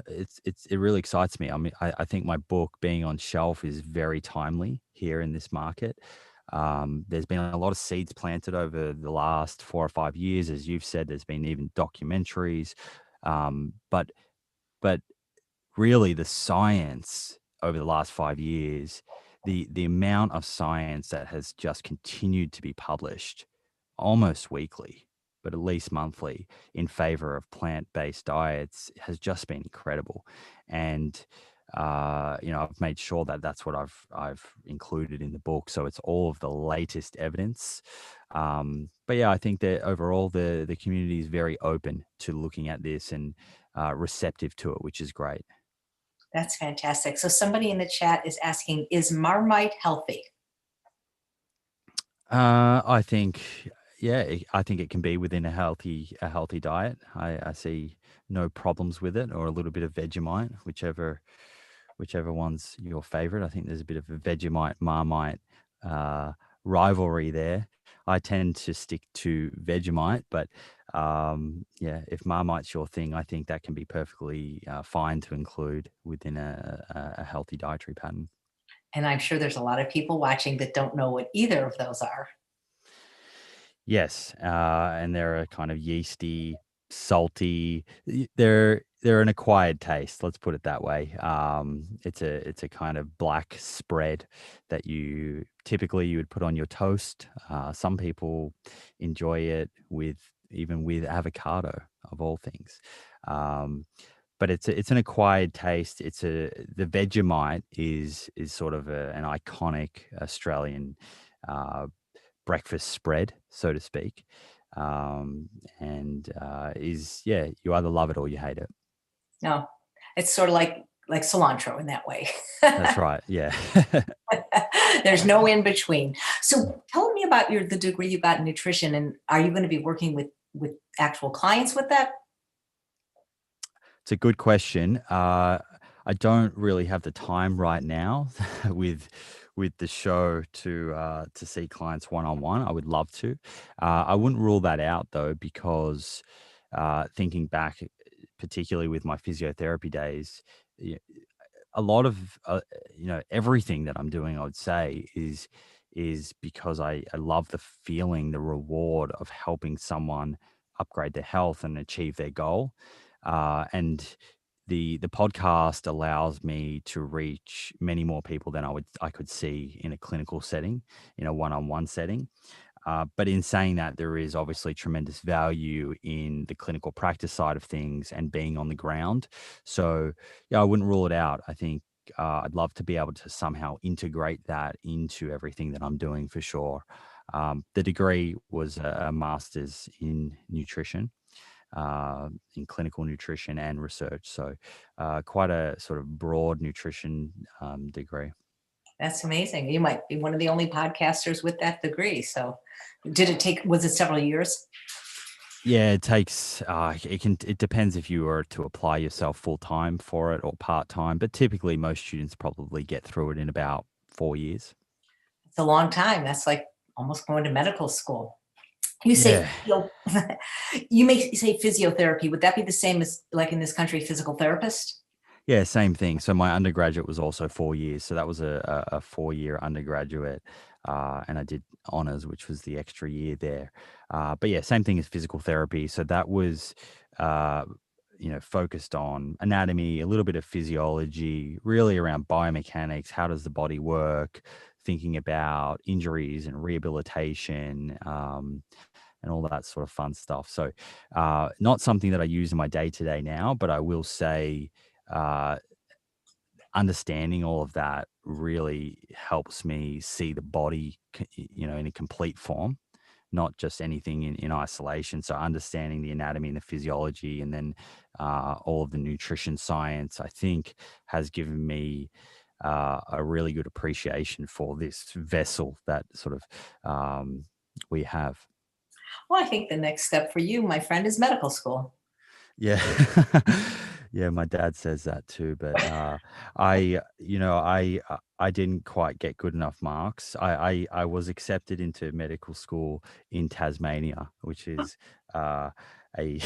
it really excites me. I mean, I think my book being on shelf is very timely here in this market. There's been a lot of seeds planted over the last 4 or 5 years, as you've said. There's been even documentaries, but really the science over the last 5 years, the amount of science that has just continued to be published almost weekly, but at least monthly, in favor of plant-based diets has just been incredible. And I've made sure that that's what I've included in the book, so it's all of the latest evidence. But yeah, I think that overall the community is very open to looking at this and receptive to it, which is great. That's fantastic. So somebody in the chat is asking, is Marmite healthy? I think, yeah, I think it can be within a healthy diet. I see no problems with it, or a little bit of Vegemite, whichever one's your favorite. I think there's a bit of a Vegemite Marmite uh, rivalry there. I tend to stick to Vegemite, but yeah, if Marmite's your thing, I think that can be perfectly fine to include within a healthy dietary pattern. And I'm sure there's a lot of people watching that don't know what either of those are. Yes, and they're a kind of yeasty, salty. They're an acquired taste. Let's put it that way. It's a kind of black spread that you would put on your toast. Some people enjoy it with avocado of all things. Um, but it's an acquired taste. The Vegemite is sort of an iconic Australian uh, breakfast spread, so to speak. Um, and is yeah, you either love it or you hate it. No, it's sort of like cilantro in that way. That's right. Yeah. There's no in between. So tell me about the degree you got in nutrition, and are you going to be working with actual clients with that? It's a good question. I don't really have the time right now with the show to see clients one on one. I would love to. I wouldn't rule that out though, because thinking back, particularly with my physiotherapy days, y- a lot of everything that I'm doing, I would say, is because I love the feeling, the reward of helping someone upgrade their health and achieve their goal. And the podcast allows me to reach many more people than I could see in a clinical setting, in a one-on-one setting. But in saying that, there is obviously tremendous value in the clinical practice side of things and being on the ground. So, yeah, I wouldn't rule it out. I think I'd love to be able to somehow integrate that into everything that I'm doing for sure. The degree was a master's in nutrition, in clinical nutrition and research. So, quite a sort of broad nutrition degree. That's amazing. You might be one of the only podcasters with that degree. So was it several years? Yeah, it takes, it depends if you were to apply yourself full time for it or part time, but typically most students probably get through it in about 4 years. It's a long time. That's like almost going to medical school. You say, Yeah. you may say physiotherapy. Would that be the same as, like in this country, physical therapist? Yeah, same thing. So my undergraduate was also 4 years. So that was a 4 year undergraduate. And I did honors, which was the extra year there. But yeah, same thing as physical therapy. So that was, focused on anatomy, a little bit of physiology, really around biomechanics. How does the body work? Thinking about injuries and rehabilitation, and all that sort of fun stuff. So not something that I use in my day-to-day now, but I will say, uh, understanding all of that really helps me see the body, in a complete form, not just anything in isolation. So understanding the anatomy and the physiology, and then all of the nutrition science, I think, has given me a really good appreciation for this vessel that sort of we have. Well, I think the next step for you, my friend, is medical school. Yeah. Yeah, my dad says that too, but I didn't quite get good enough marks. I was accepted into medical school in Tasmania, which is a a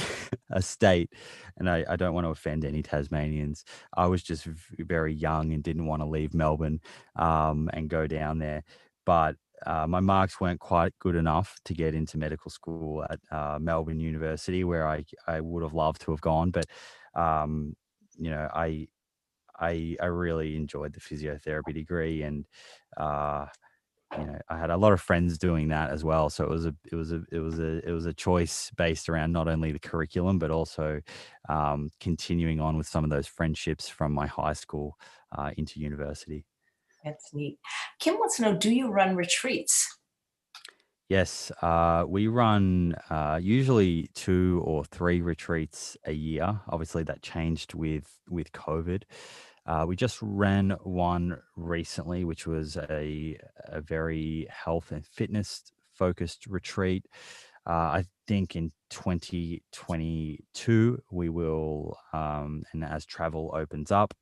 state, and I don't want to offend any Tasmanians. I was just very young and didn't want to leave Melbourne and go down there. But my marks weren't quite good enough to get into medical school at Melbourne University, where I would have loved to have gone. But um, I really enjoyed the physiotherapy degree, and uh, I had a lot of friends doing that as well. So it was a choice based around not only the curriculum, but also continuing on with some of those friendships from my high school into university. That's neat. Kim wants to know, do you run retreats? Yes, we run usually 2 or 3 retreats a year. Obviously, that changed with COVID. We just ran one recently, which was a very health and fitness focused retreat. I think in 2022 we will, and as travel opens up,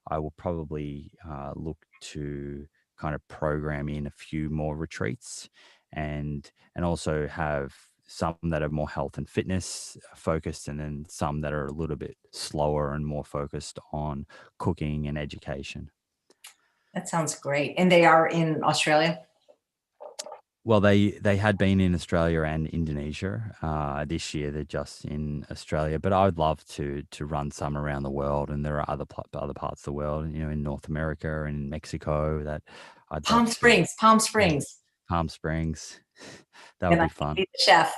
I will probably look to kind of program in a few more retreats, and also have some that are more health and fitness focused, and then some that are a little bit slower and more focused on cooking and education. That sounds great. And they are in Australia? Well, they had been in Australia and Indonesia. This year they're just in Australia, but I would love to run some around the world, and there are other parts of the world, in North America and in Mexico, that I'd Palm love to. Springs, Palm Yeah, Springs. Palm Springs, that would And I be can fun. be the chef.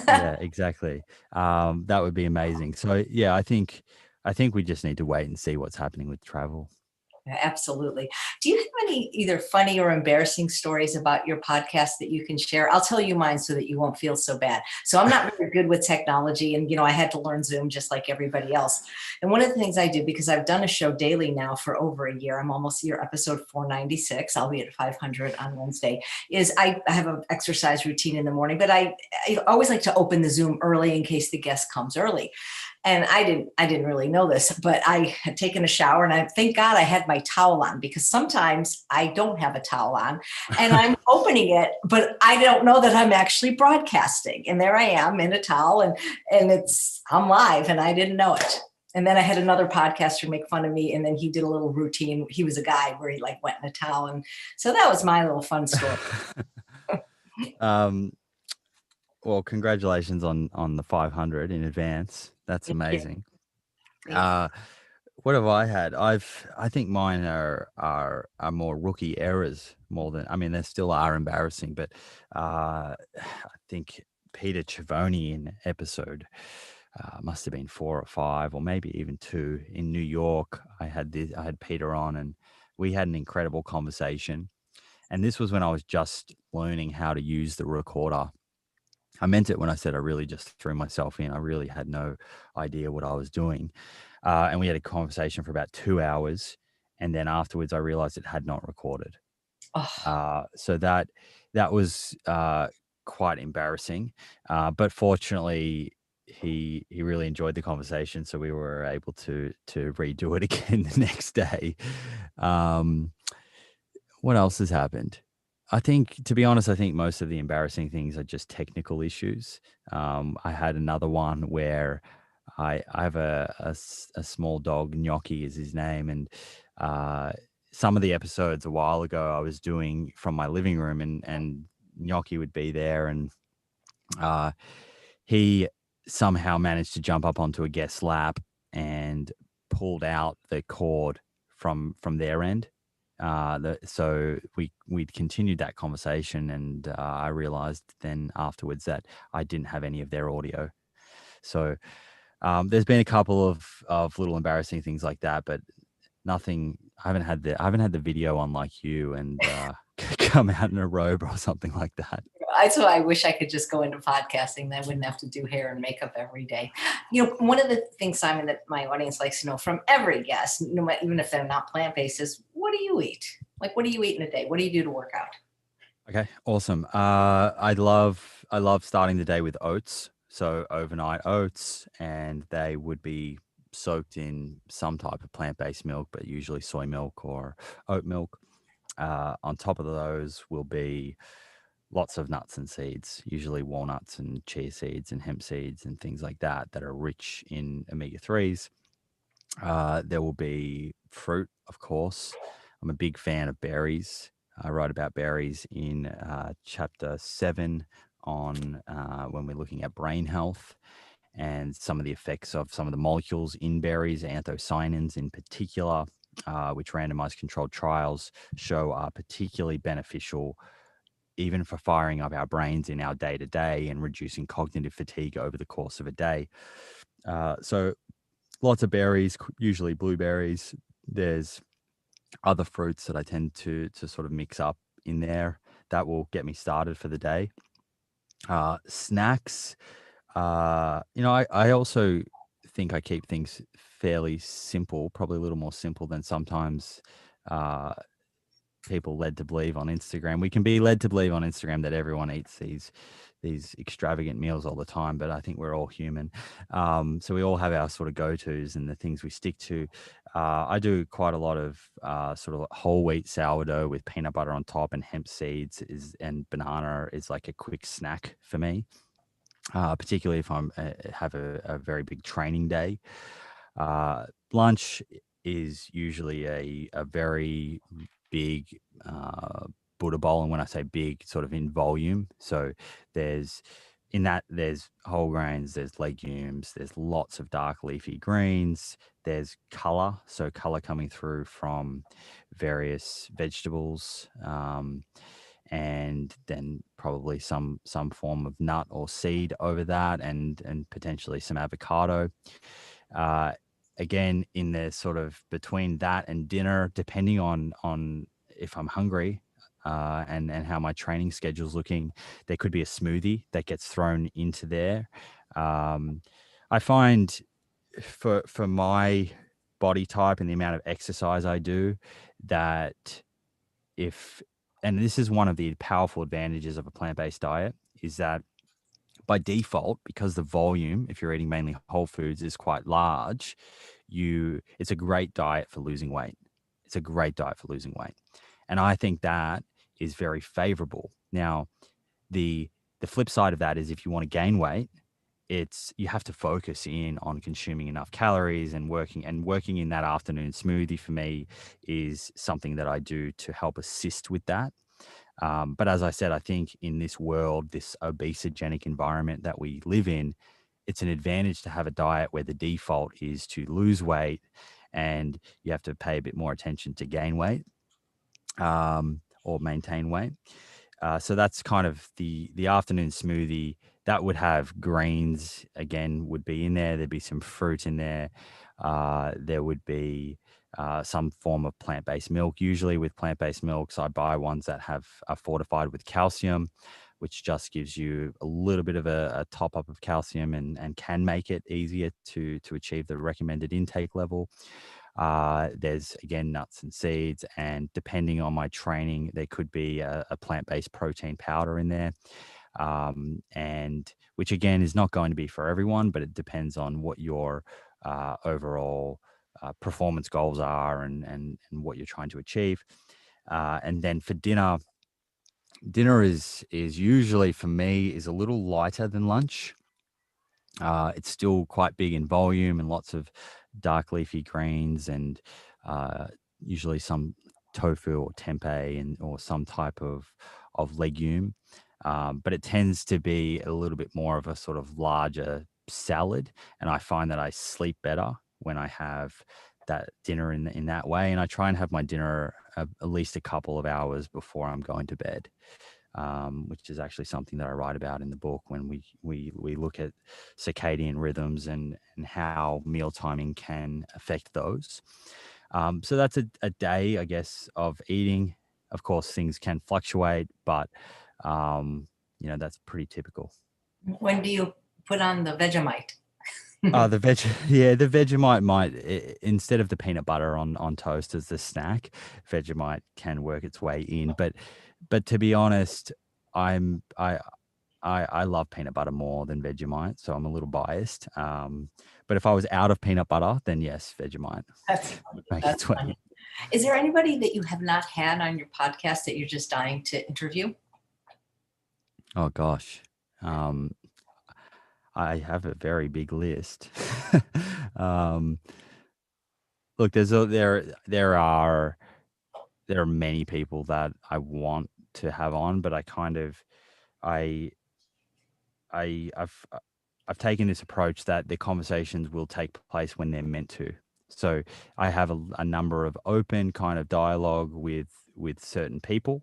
Yeah, exactly. That would be amazing. So yeah, I think we just need to wait and see what's happening with travel. Yeah, absolutely. Do you have any either funny or embarrassing stories about your podcast that you can share? I'll tell you mine so that you won't feel so bad. So I'm not very good with technology, and I had to learn Zoom just like everybody else. And one of the things I do, because I've done a show daily now for over a year, I'm almost here, episode 496. I'll be at 500 on Wednesday. Is I have an exercise routine in the morning, but I always like to open the Zoom early in case the guest comes early. And I didn't really know this, but I had taken a shower, and thank God I had my towel on, because sometimes I don't have a towel on and I'm opening it, but I don't know that I'm actually broadcasting. And there I am in a towel, and I'm live, and I didn't know it. And then I had another podcaster make fun of me, and then he did a little routine. He was a guy where he like went in a towel, and so that was my little fun story. um, well, congratulations on the 500 in advance. That's Thank you. amazing. Thank you. What have I had? I think mine are more rookie errors more than, I mean, they still are embarrassing, but I think Peter Chavoni in episode must have been 4 or 5 or maybe even 2 in New York. I had Peter on, and we had an incredible conversation. And this was when I was just learning how to use the recorder. I meant it when I said I really just threw myself in. I really had no idea what I was doing. And we had a conversation for about 2 hours. And then afterwards, I realized it had not recorded. Oh, So that was quite embarrassing. But fortunately, he really enjoyed the conversation, so we were able to redo it again the next day. What else has happened? I think, to be honest, I think most of the embarrassing things are just technical issues. I had another one where I have a small dog, Gnocchi is his name, and some of the episodes a while ago I was doing from my living room, and Gnocchi would be there, and he somehow managed to jump up onto a guest's lap and pulled out the cord from their end. So we'd continued that conversation, and I realized then afterwards that I didn't have any of their audio. So there's been a couple of little embarrassing things like that, but nothing. I haven't had the video on like you and come out in a robe or something like that. that's why I wish I could just go into podcasting. Then I wouldn't have to do hair and makeup every day. You know, one of the things, Simon, that my audience likes to know from every guest, no matter, even if they're not plant-based, is what do you eat? Like, what do you eat in a day? What do you do to work out? Okay, awesome. I love starting the day with oats. So overnight oats, and they would be soaked in some type of plant-based milk, but usually soy milk or oat milk. On top of those will be lots of nuts and seeds, usually walnuts and chia seeds and hemp seeds and things like that that are rich in omega-3s. There will be fruit, of course. I'm a big fan of berries. I write about berries in chapter 7 on when we're looking at brain health and some of the effects of some of the molecules in berries, anthocyanins in particular, which randomized controlled trials show are particularly beneficial even for firing up our brains in our day to day and reducing cognitive fatigue over the course of a day. So lots of berries, usually blueberries. There's other fruits that I tend to sort of mix up in there that will get me started for the day. Snacks, I also think I keep things fairly simple, probably a little more simple than sometimes uh, people led to believe on Instagram. We can be led to believe on Instagram that everyone eats these extravagant meals all the time, but I think we're all human. So we all have our sort of go-tos and the things we stick to. I do quite a lot of sort of whole wheat sourdough with peanut butter on top, and hemp seeds and banana is like a quick snack for me. Particularly if I'm have a very big training day. Lunch is usually a very big Buddha bowl, and when I say big, sort of in volume. So there's there's whole grains, there's legumes, there's lots of dark leafy greens, there's color, so color coming through from various vegetables. And then probably some form of nut or seed over that, and potentially some avocado. Uh, Again, in the sort of between that and dinner, depending on if I'm hungry and how my training schedule's looking, there could be a smoothie that gets thrown into there. I find for my body type and the amount of exercise I do, that if and this is one of the powerful advantages of a plant-based diet, is that by default, because the volume, if you're eating mainly whole foods, is quite large, it's a great diet for losing weight. It's a great diet for losing weight. And I think that is very favorable. Now, the flip side of that is if you want to gain weight, you have to focus in on consuming enough calories and working in that afternoon smoothie for me is something that I do to help assist with that. But as I said, I think in this world, this obesogenic environment that we live in, it's an advantage to have a diet where the default is to lose weight and you have to pay a bit more attention to gain weight, or maintain weight. So that's kind of the afternoon smoothie. That would have greens, again, would be in there. There'd be some fruit in there. There would be some form of plant-based milk. Usually with plant-based milks, I buy ones that are fortified with calcium, which just gives you a little bit of a top up of calcium and can make it easier to achieve the recommended intake level. There's, again, nuts and seeds, and depending on my training, there could be a plant-based protein powder in there, and which again is not going to be for everyone, but it depends on what your overall performance goals are and what you're trying to achieve. And then for dinner is usually, for me, is a little lighter than lunch. It's still quite big in volume and lots of dark leafy greens and usually some tofu or tempeh or some type of legume. But it tends to be a little bit more of a sort of larger salad. And I find that I sleep better when I have that dinner in that way. And I try and have my dinner at least a couple of hours before I'm going to bed. Which is actually something that I write about in the book when we look at circadian rhythms and how meal timing can affect those. So that's a day, I guess, of eating. Of course, things can fluctuate, but that's pretty typical. When do you put on the Vegemite? The Vegemite might, instead of the peanut butter on toast as the snack, Vegemite can work its way in. But to be honest, I love peanut butter more than Vegemite, so I'm a little biased. But if I was out of peanut butter, then yes, Vegemite would make its way in. Is there anybody that you have not had on your podcast that you're just dying to interview? Oh gosh. I have a very big list. Look, there are many people that I want to have on, but I've taken this approach that the conversations will take place when they're meant to. So I have a number of open kind of dialogue with certain people,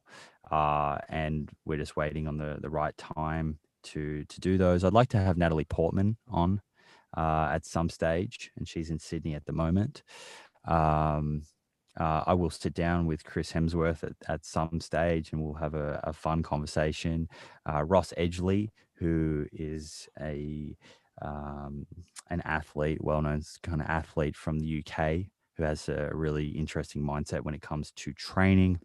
and we're just waiting on the right time to do those. I'd like to have Natalie Portman on at some stage, and she's in Sydney at the moment. I will sit down with Chris Hemsworth at some stage, and we'll have a fun conversation. Ross Edgley, who is an athlete, well-known kind of athlete from the UK, who has a really interesting mindset when it comes to training.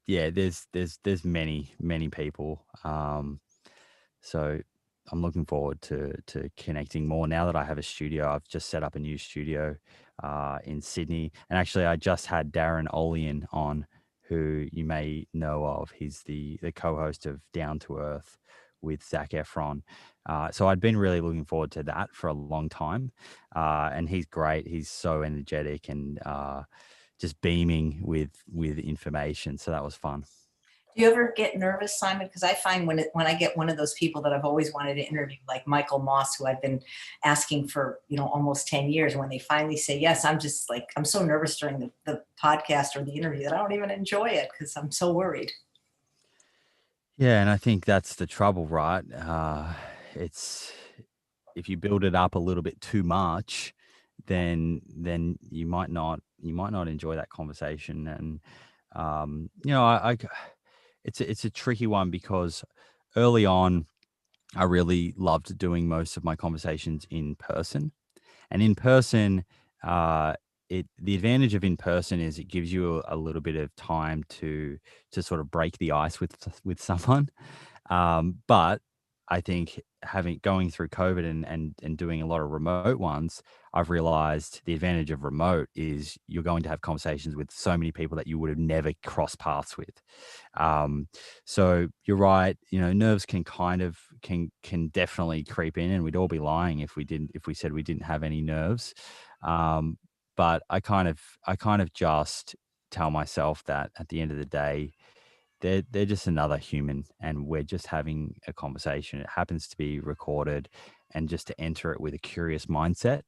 There's many people. So I'm looking forward to connecting more now that I have a studio. I've just set up a new studio in Sydney, and actually I just had Darren Olian on, who you may know of. He's the co-host of Down to Earth with Zac Efron. So I'd been really looking forward to that for a long time, and he's great. He's so energetic and just beaming with information. So that was fun. Do you ever get nervous, Simon? Because I find when I get one of those people that I've always wanted to interview, like Michael Moss, who I've been asking for, almost 10 years, when they finally say yes, I'm just like, I'm so nervous during the podcast or the interview that I don't even enjoy it because I'm so worried. Yeah, and I think that's the trouble, right? It's, if you build it up a little bit too much, then you might not enjoy that conversation. And it's a tricky one, because early on I really loved doing most of my conversations in person. And in person, the advantage of in person is it gives you a little bit of time to sort of break the ice with someone. But I think going through COVID and doing a lot of remote ones, I've realized the advantage of remote is you're going to have conversations with so many people that you would have never crossed paths with. Um, so you're right, nerves can kind of can definitely creep in, and we'd all be lying if we said we didn't have any nerves. Um, but I kind of just tell myself that at the end of the day, they're just another human, and we're just having a conversation. It happens to be recorded, and just to enter it with a curious mindset,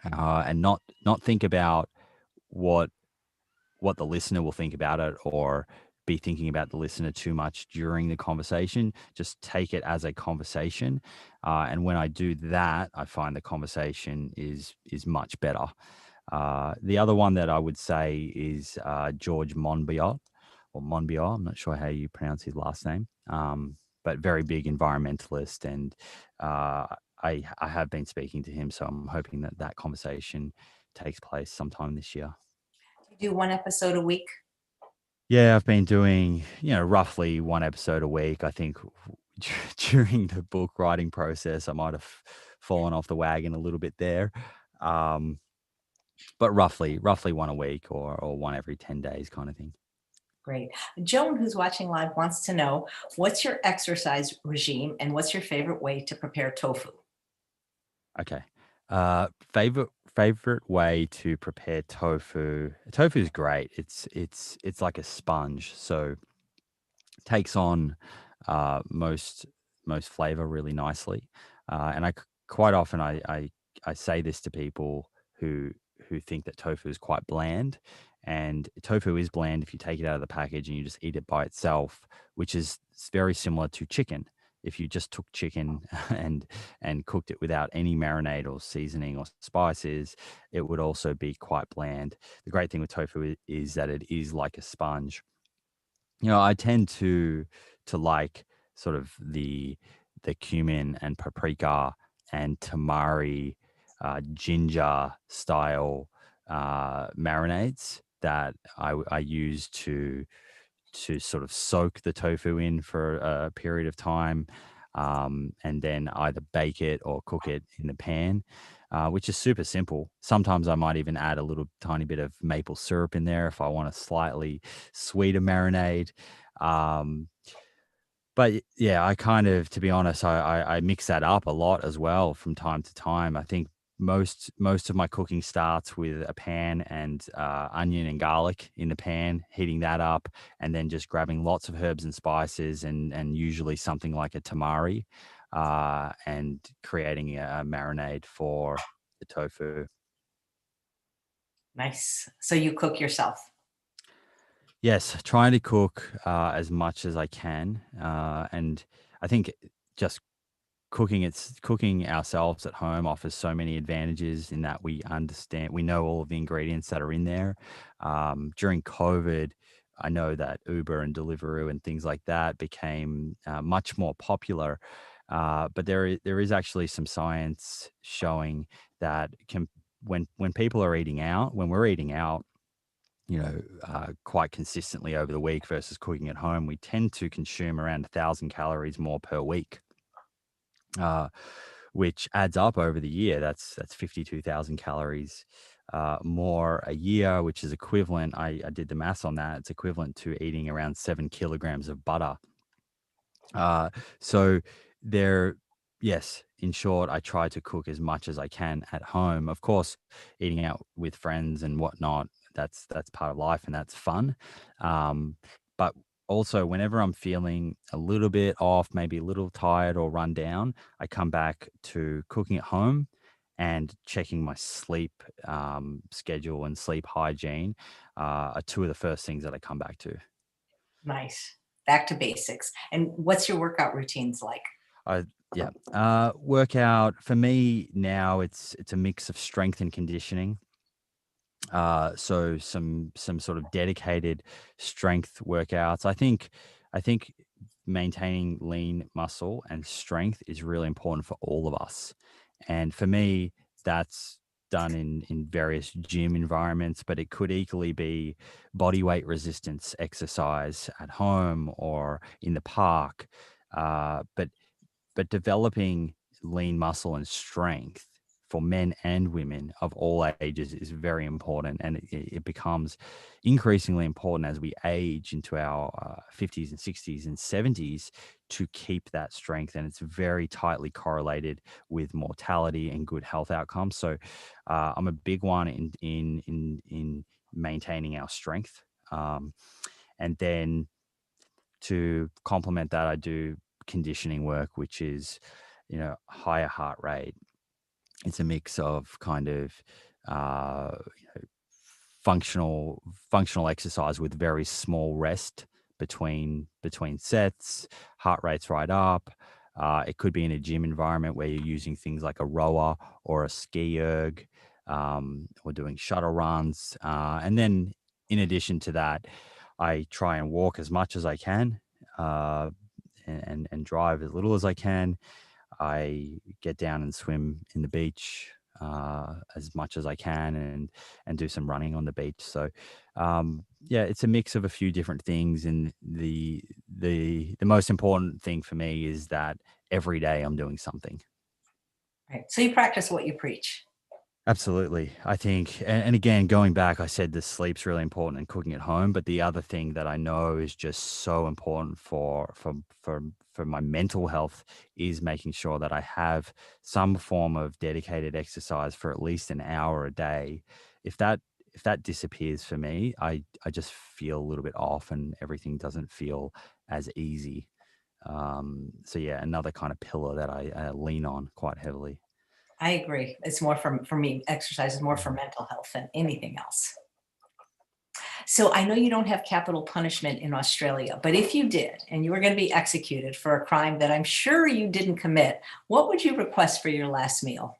and not think about what what the listener will think about it, or be thinking about the listener too much during the conversation. Just take it as a conversation, and when I do that, I find the conversation is much better. The other one that I would say is George Monbiot, or Monbiot. I'm not sure how you pronounce his last name, but very big environmentalist, and uh, I have been speaking to him, so I'm hoping that that conversation takes place sometime this year. You do one episode a week. Yeah, I've been doing, roughly one episode a week. I think during the book writing process, I might have fallen off the wagon a little bit there. Um, but roughly one a week, or one every 10 days kind of thing. Great. Joan, who's watching live, wants to know what's your exercise regime and what's your favorite way to prepare tofu? Okay. Favorite way to prepare tofu. Tofu is great. It's like a sponge. So takes on most flavor really nicely. And quite often I say this to people who think that tofu is quite bland, and tofu is bland if you take it out of the package and you just eat it by itself, which is very similar to chicken. If you just took chicken and cooked it without any marinade or seasoning or spices, it would also be quite bland. The great thing with tofu is that it is like a sponge. I tend to like sort of the cumin and paprika and tamari, ginger style marinades that I use to sort of soak the tofu in for a period of time, and then either bake it or cook it in the pan, which is super simple. Sometimes I might even add a little tiny bit of maple syrup in there if I want a slightly sweeter marinade. Um, but yeah, I kind of, to be honest, I mix that up a lot as well from time to time. I think most of my cooking starts with a pan and onion and garlic in the pan, heating that up, and then just grabbing lots of herbs and spices, and usually something like a tamari, and creating a marinade for the tofu. Nice. So you cook yourself. Yes, trying to cook as much as I can, and I think just cooking ourselves at home offers so many advantages in that we know all of the ingredients that are in there. During COVID, I know that Uber and Deliveroo and things like that became much more popular, but there is actually some science showing that when people are eating out, when we're eating out, quite consistently over the week versus cooking at home, we tend to consume around 1,000 calories more per week, uh, which adds up over the year. That's 52,000 calories more a year, which is equivalent. I did the maths on that. It's equivalent to eating around 7 kilograms of butter. Uh, so there, yes, in short, I try to cook as much as I can at home. Of course, eating out with friends and whatnot, that's part of life, and that's fun. But also, whenever I'm feeling a little bit off, maybe a little tired or run down, I come back to cooking at home and checking my sleep schedule and sleep hygiene, are two of the first things that I come back to. Nice. Back to basics. And what's your workout routines like? I Yeah. Workout for me now, it's a mix of strength and conditioning. So some sort of dedicated strength workouts. I think maintaining lean muscle and strength is really important for all of us. And for me, that's done in various gym environments, but it could equally be body weight resistance exercise at home or in the park. But but developing lean muscle and strength for men and women of all ages is very important, and it becomes increasingly important as we age into our 50s and 60s and 70s to keep that strength, and it's very tightly correlated with mortality and good health outcomes. So I'm a big one in maintaining our strength, and then to complement that, I do conditioning work, which is, higher heart rate. It's a mix of kind of uh, you know, functional exercise with very small rest between sets, heart rates right up. It could be in a gym environment where you're using things like a rower or a ski erg, or doing shuttle runs. And then in addition to that, I try and walk as much as I can, uh, and drive as little as I can. I get down and swim in the beach as much as I can, and do some running on the beach. So yeah, it's a mix of a few different things, and the most important thing for me is that every day I'm doing something. Right. So you practice what you preach. Absolutely. I think, and again, going back, I said the sleep's really important and cooking at home, but the other thing that I know is just so important for my mental health is making sure that I have some form of dedicated exercise for at least an hour a day. If that disappears for me, I just feel a little bit off, and everything doesn't feel as easy. So yeah, another kind of pillar that I lean on quite heavily. I agree. It's more for me, exercise is more for Mhm. mental health than anything else. So I know you don't have capital punishment in Australia, but if you did and you were going to be executed for a crime that I'm sure you didn't commit, what would you request for your last meal?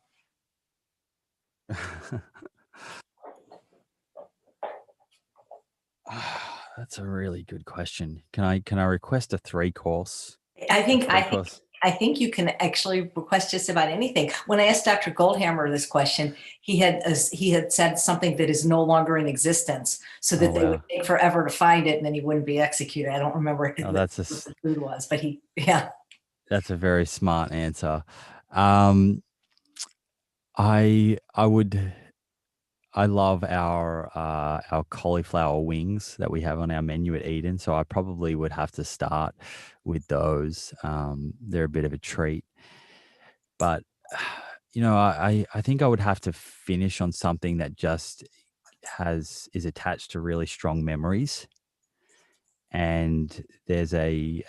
That's a really good question. Can I request a three course? I A think I three think course? I think you can actually request just about anything. When I asked Dr. Goldhammer this question, he had said something that is no longer in existence, so Oh that they would wow. take forever to find it, and then he wouldn't be executed. I don't remember Oh, what the food was, but yeah. that's a very smart answer. Um, I would I love our cauliflower wings that we have on our menu at Eden, so I probably would have to start with those. They're a bit of a treat, but I think I would have to finish on something that just has is attached to really strong memories. And there's a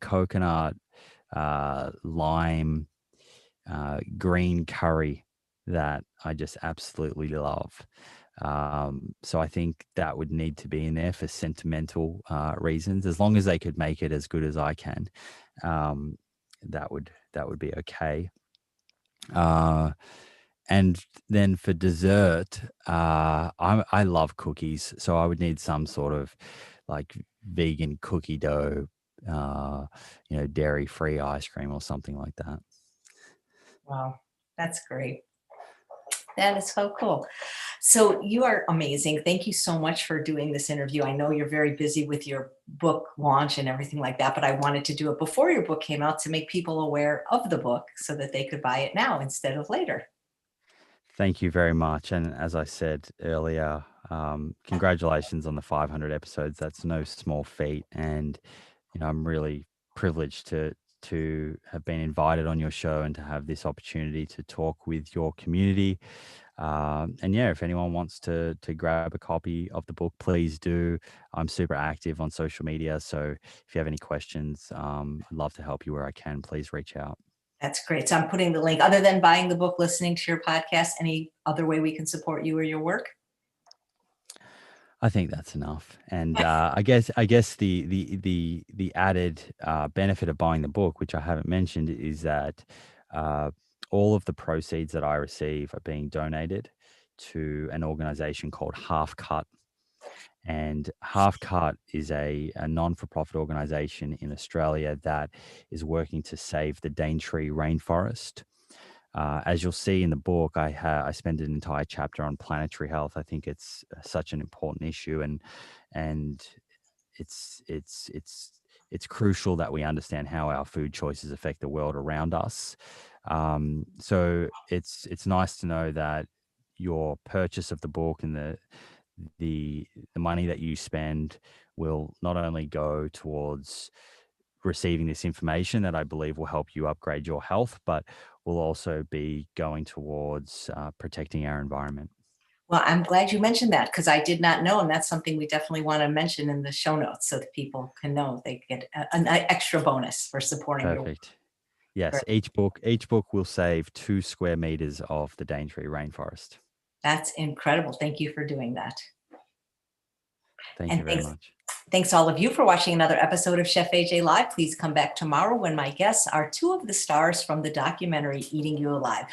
coconut, lime, green curry that I just absolutely love. So I think that would need to be in there for sentimental reasons. As long as they could make it as good as I can, um, that would be okay. Uh, and then for dessert, I love cookies, so I would need some sort of like vegan cookie dough, uh, dairy-free ice cream or something like that. Wow, that's great. That is so cool. So you are amazing. Thank you so much for doing this interview. I know you're very busy with your book launch and everything like that, but I wanted to do it before your book came out to make people aware of the book so that they could buy it now instead of later. Thank you very much. And as I said earlier, congratulations on the 500 episodes. That's no small feat, and I'm really privileged to have been invited on your show and to have this opportunity to talk with your community. And yeah, if anyone wants to grab a copy of the book, please do. I'm super active on social media, so if you have any questions, I'd love to help you where I can. Please reach out. That's great. So I'm putting the link, other than buying the book, listening to your podcast, any other way we can support you or your work? I think that's enough. And I guess the added benefit of buying the book, which I haven't mentioned, is that uh, all of the proceeds that I receive are being donated to an organization called Half Cut. And Half Cut is a non-for-profit organization in Australia that is working to save the Daintree rainforest. As you'll see in the book, I spend an entire chapter on planetary health. I think it's such an important issue, and it's it's crucial that we understand how our food choices affect the world around us. So it's nice to know that your purchase of the book and the money that you spend will not only go towards receiving this information that I believe will help you upgrade your health, but will also be going towards protecting our environment. Well, I'm glad you mentioned that because I did not know, and that's something we definitely want to mention in the show notes so that people can know they get an extra bonus for supporting your work. Perfect. Yes, Great. each book will save 2 square meters of the Daintree rainforest. That's incredible. Thank you for doing that. Thank And you very much. thanks all of you for watching another episode of Chef AJ Live. Please come back tomorrow when my guests are two of the stars from the documentary Eating You Alive.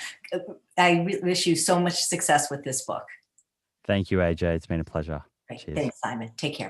I wish you so much success with this book. Thank you, AJ. It's been a pleasure. Great. Cheers. Thanks, Simon. Take care.